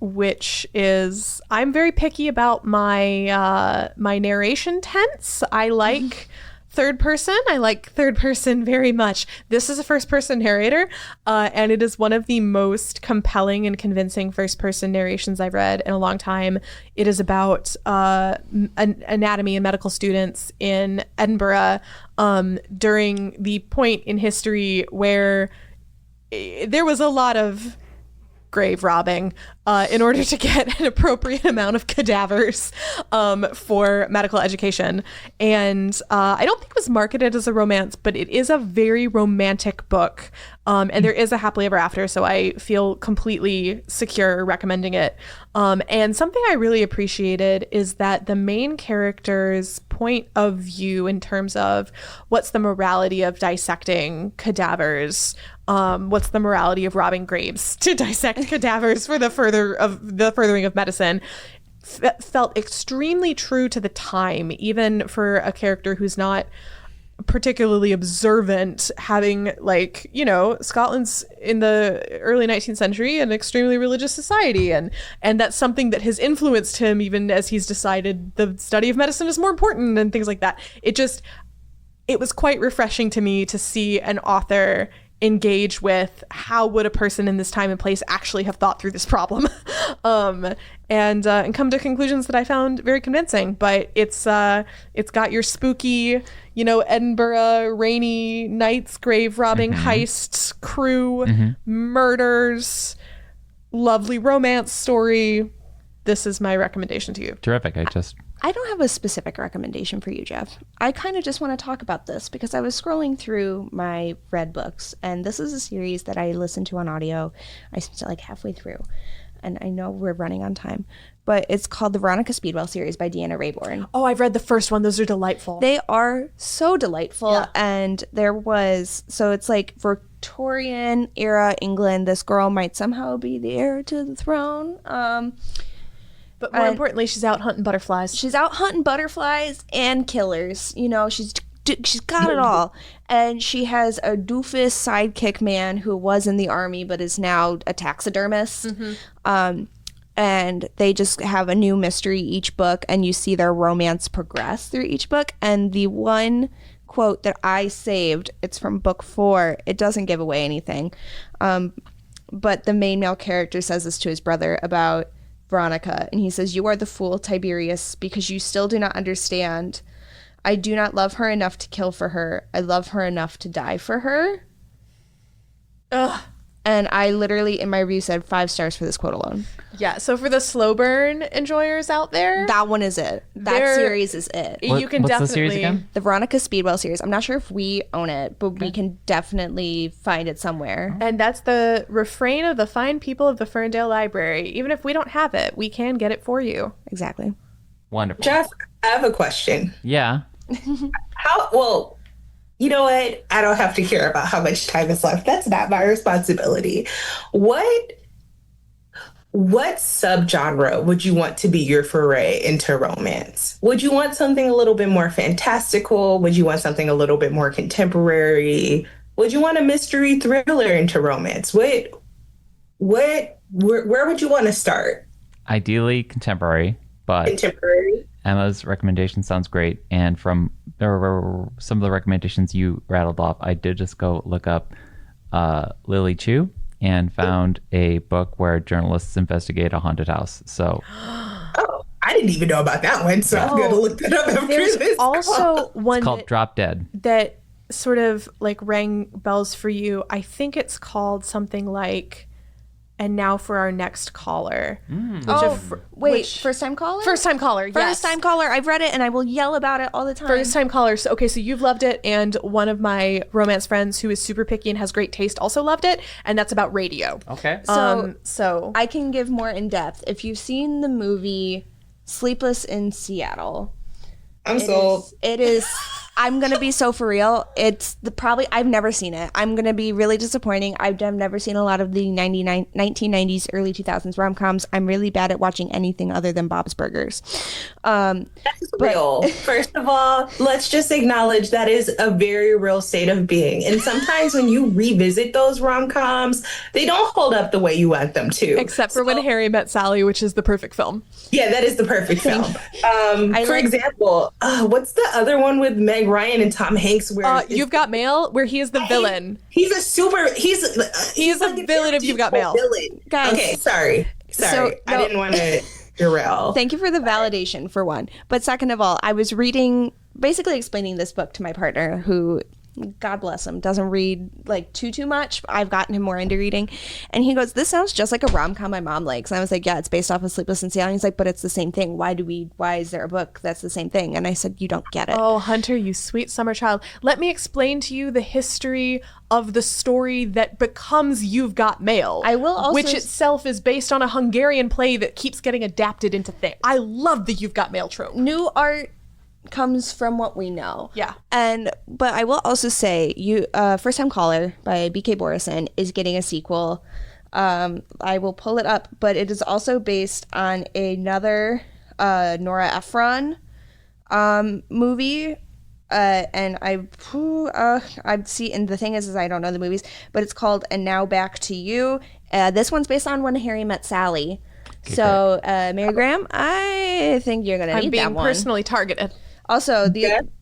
[SPEAKER 2] which is, I'm very picky about my my narration tense. I like third person. I like third person very much. This is a first person narrator, and it is one of the most compelling and convincing first person narrations I've read in a long time. It is about anatomy and medical students in Edinburgh during the point in history where there was a lot of grave robbing in order to get an appropriate amount of cadavers for medical education. And I don't think it was marketed as a romance, but it is a very romantic book. And there is a happily ever after, so I feel completely secure recommending it. And something I really appreciated is that the main character's point of view in terms of what's the morality of dissecting cadavers, what's the morality of robbing graves to dissect cadavers for the furthering of medicine, felt extremely true to the time, even for a character who's not particularly observant, having Scotland's in the early 19th century an extremely religious society, and that's something that has influenced him even as he's decided the study of medicine is more important and things like that. It was quite refreshing to me to see an author engage with how would a person in this time and place actually have thought through this problem, and come to conclusions that I found very convincing. But it's got your spooky, Edinburgh rainy nights, grave robbing, heists, crew, murders, lovely romance story. This is my recommendation to you.
[SPEAKER 3] Terrific.
[SPEAKER 4] I don't have a specific recommendation for you, Jeff. I kind of just want to talk about this because I was scrolling through my read books, and this is a series that I listened to on audio. I spent like halfway through, and I know we're running on time, but it's called the Veronica Speedwell series by Deanna Raybourn.
[SPEAKER 2] Oh, I've read the first one. Those are delightful.
[SPEAKER 4] They are so delightful, and so it's like Victorian era England. This girl might somehow be the heir to the throne.
[SPEAKER 2] But more importantly, she's out hunting butterflies.
[SPEAKER 4] She's out hunting butterflies and killers. She's got it all. And she has a doofus sidekick man who was in the army but is now a taxidermist. And they just have a new mystery each book, and you see their romance progress through each book. And the one quote that I saved, it's from book 4. It doesn't give away anything. But the main male character says this to his brother about Veronica, and he says, "You are the fool, Tiberius, because you still do not understand. I do not love her enough to kill for her. I love her enough to die for her."
[SPEAKER 2] Ugh.
[SPEAKER 4] And I literally, in my review, said 5 stars for this quote alone.
[SPEAKER 2] Yeah, so for the slow burn enjoyers out there,
[SPEAKER 4] That one is it. That series is it.
[SPEAKER 2] You can
[SPEAKER 3] What's
[SPEAKER 2] definitely...
[SPEAKER 3] the series again?
[SPEAKER 4] The Veronica Speedwell series. I'm not sure if we own it, but we can definitely find it somewhere.
[SPEAKER 2] And that's the refrain of the fine people of the Ferndale Library. Even if we don't have it, we can get it for you.
[SPEAKER 4] Exactly.
[SPEAKER 3] Wonderful.
[SPEAKER 1] Jeff, I have a question.
[SPEAKER 3] Yeah.
[SPEAKER 1] Well, you know what? I don't have to care about how much time is left. That's not my responsibility. What subgenre would you want to be your foray into romance? Would you want something a little bit more fantastical? Would you want something a little bit more contemporary? Would you want a mystery thriller into romance? Where would you want to start?
[SPEAKER 3] Ideally contemporary, but
[SPEAKER 1] Contemporary.
[SPEAKER 3] Emma's recommendation sounds great. And from some of the recommendations you rattled off, I did just go look up Lily Chu and found a book where journalists investigate a haunted house. So,
[SPEAKER 1] Oh, I didn't even know about that one, so I'm going to look that up after
[SPEAKER 2] There's
[SPEAKER 1] this.
[SPEAKER 2] also one
[SPEAKER 3] it's called Drop Dead.
[SPEAKER 2] that sort of like rang bells for you. I think it's called something like "And Now for Our Next Caller."
[SPEAKER 4] First time caller?
[SPEAKER 2] First time caller, yes.
[SPEAKER 4] First time caller. I've read it and I will yell about it all the time.
[SPEAKER 2] First time caller. So, okay, so you've loved it, and one of my romance friends who is super picky and has great taste also loved it, and that's about radio.
[SPEAKER 3] Okay.
[SPEAKER 2] So
[SPEAKER 4] I can give more in depth. If you've seen the movie Sleepless in Seattle,
[SPEAKER 1] I'm sold.
[SPEAKER 4] it is I'm gonna be so for real. It's I've never seen it. I'm gonna be really disappointing. I've never seen a lot of the 1990s, early 2000s rom-coms. I'm really bad at watching anything other than Bob's Burgers.
[SPEAKER 1] That's real. First of all, let's just acknowledge that is a very real state of being. And sometimes when you revisit those rom-coms, they don't hold up the way you want them to.
[SPEAKER 2] except for When Harry Met Sally, which is the perfect film.
[SPEAKER 1] Yeah, that is the perfect film. For example, what's the other one with Meg Ryan and Tom Hanks? Where
[SPEAKER 2] You've Got Mail, where he is the villain.
[SPEAKER 1] He's
[SPEAKER 2] the villain of You've Got Mail.
[SPEAKER 1] Villain.
[SPEAKER 4] Guys.
[SPEAKER 1] Okay, sorry.
[SPEAKER 4] So,
[SPEAKER 1] I didn't want to derail.
[SPEAKER 4] Thank you for the validation, for one. But second of all, I was basically explaining this book to my partner, who, God bless him, doesn't read like too much. I've gotten him more into reading. And he goes, "This sounds just like a rom-com my mom likes." And I was like, "Yeah, it's based off of Sleepless in Seattle." And he's like, "But it's the same thing. Why is there a book that's the same thing?" And I said, "You don't get it."
[SPEAKER 2] Oh, Hunter, you sweet summer child. Let me explain to you the history of the story that becomes You've Got Mail.
[SPEAKER 4] I will also
[SPEAKER 2] which itself is based on a Hungarian play that keeps getting adapted into things. I love the You've Got Mail trope.
[SPEAKER 4] New art comes from what we know.
[SPEAKER 2] Yeah.
[SPEAKER 4] But I will also say, First Time Caller by B.K. Borison is getting a sequel. I will pull it up, but it is also based on another Nora Ephron movie. And I'd see, and the thing is I don't know the movies, but it's called And Now Back to You. This one's based on When Harry Met Sally. So, Mary Graham, I think you're going to need that one.
[SPEAKER 2] I'm being personally targeted.
[SPEAKER 4] Also,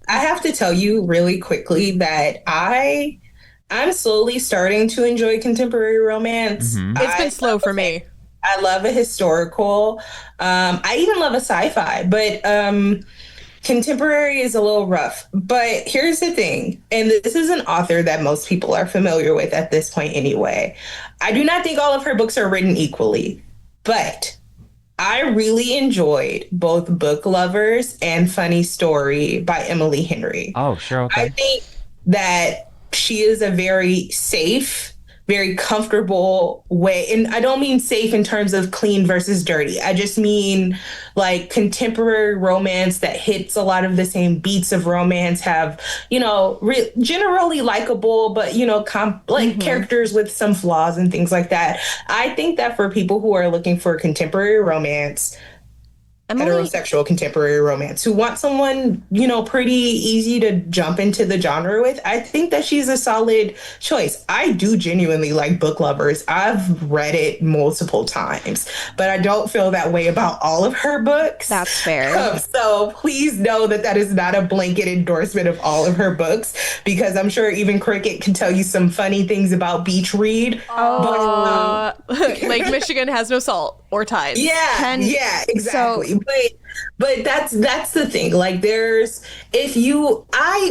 [SPEAKER 1] I have to tell you really quickly that I I'm slowly starting to enjoy contemporary romance.
[SPEAKER 2] It's been slow for me.
[SPEAKER 1] I love a historical. I even love a sci-fi, but contemporary is a little rough. But here's the thing, and this is an author that most people are familiar with at this point anyway. I do not think all of her books are written equally, but I really enjoyed both Book Lovers and Funny Story by Emily Henry.
[SPEAKER 3] Oh, sure. Okay.
[SPEAKER 1] I think that she is a very safe, very comfortable way. And I don't mean safe in terms of clean versus dirty. I just mean like contemporary romance that hits a lot of the same beats of romance, have, generally likable, but, characters with some flaws and things like that. I think that for people who are looking for contemporary romance, heterosexual contemporary romance, who want someone, pretty easy to jump into the genre with, I think that she's a solid choice. I do genuinely like Book Lovers. I've read it multiple times, but I don't feel that way about all of her books.
[SPEAKER 4] That's fair.
[SPEAKER 1] So please know that is not a blanket endorsement of all of her books, because I'm sure even Cricket can tell you some funny things about Beach Read.
[SPEAKER 2] Lake Michigan has no salt or tides.
[SPEAKER 1] Yeah, exactly. But that's the thing. Like, I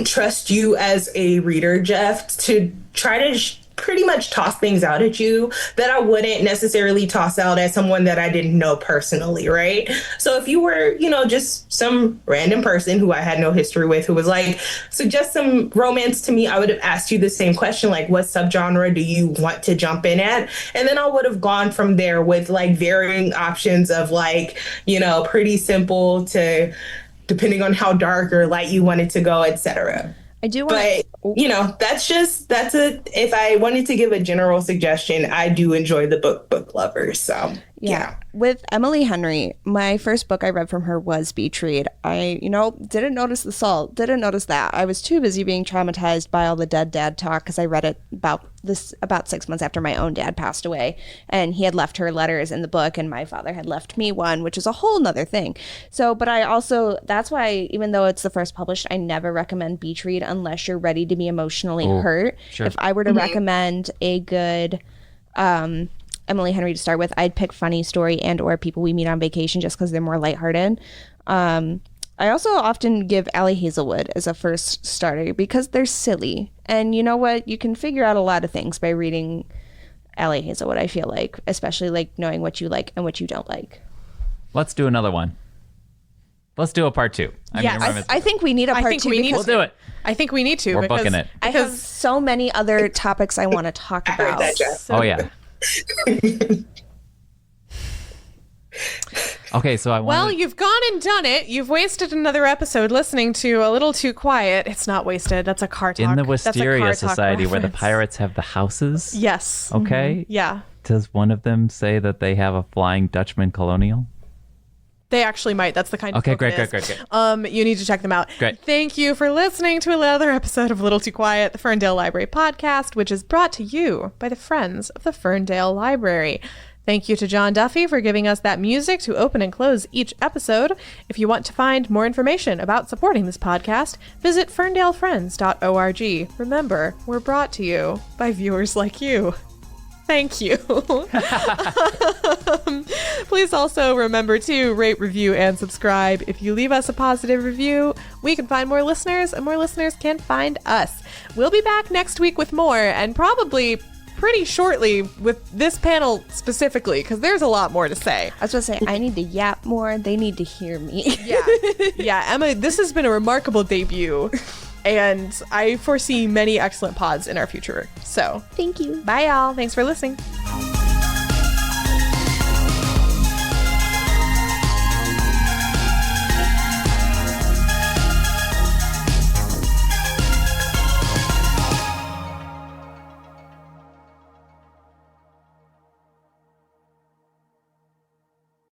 [SPEAKER 1] trust you as a reader, Jeff, to try to pretty much toss things out at you that I wouldn't necessarily toss out as someone that I didn't know personally, right? So if you were, just some random person who I had no history with, who was like, suggest some romance to me, I would have asked you the same question, like, what subgenre do you want to jump in at? And then I would have gone from there with like varying options of like, pretty simple to depending on how dark or light you wanted to go, etc.
[SPEAKER 4] I do want
[SPEAKER 1] if I wanted to give a general suggestion, I do enjoy the book Lovers. So yeah.
[SPEAKER 4] With Emily Henry, my first book I read from her was Beach Read. I, didn't notice the salt, didn't notice that. I was too busy being traumatized by all the dead dad talk, because I read it about 6 months after my own dad passed away, and he had left her letters in the book, and my father had left me one, which is a whole nother thing. So, but I also, that's why, even though it's the first published, I never recommend Beach Read unless you're ready to be emotionally hurt.
[SPEAKER 3] Sure.
[SPEAKER 4] If I were to recommend a good Emily Henry to start with, I'd pick Funny Story and or People We Meet on Vacation, just because they're more lighthearted. I also often give Allie Hazelwood as a first starter because they're silly. And you know what? You can figure out a lot of things by reading Allie Hazelwood, I feel like, especially like knowing what you like and what you don't like.
[SPEAKER 3] Let's do another one. Let's do a part 2.
[SPEAKER 4] I think we need a part 2.
[SPEAKER 3] We'll do it.
[SPEAKER 2] I think we need to.
[SPEAKER 3] We're booking it.
[SPEAKER 4] I have so many other topics I want to talk about.
[SPEAKER 3] Oh, yeah. Okay, so
[SPEAKER 2] Well, you've gone and done it. You've wasted another episode listening to A Little Too Quiet. It's not wasted. That's a car talk.
[SPEAKER 3] in the Wisteria Society where the
[SPEAKER 2] reference.
[SPEAKER 3] pirates have the houses.
[SPEAKER 2] Yes.
[SPEAKER 3] Okay.
[SPEAKER 2] Yeah.
[SPEAKER 3] Does one of them say that they have a Flying Dutchman Colonial?
[SPEAKER 2] They actually might. That's the kind of
[SPEAKER 3] Okay,
[SPEAKER 2] book it
[SPEAKER 3] great.
[SPEAKER 2] is. You need to check them out.
[SPEAKER 3] Great.
[SPEAKER 2] Thank you for listening to another episode of Little Too Quiet, the Ferndale Library podcast, which is brought to you by the Friends of the Ferndale Library. Thank you to John Duffy for giving us that music to open and close each episode. If you want to find more information about supporting this podcast, visit ferndalefriends.org. Remember, we're brought to you by viewers like you. Thank you. Please also remember to rate, review, and subscribe. If you leave us a positive review, we can find more listeners, and more listeners can find us. We'll be back next week with more, and probably pretty shortly with this panel specifically, because there's a lot more to say.
[SPEAKER 4] I was going to say, I need to yap more. They need to hear me.
[SPEAKER 2] Yeah, Emma, this has been a remarkable debut. And I foresee many excellent pods in our future. So,
[SPEAKER 4] thank you.
[SPEAKER 2] Bye, y'all. Thanks for listening.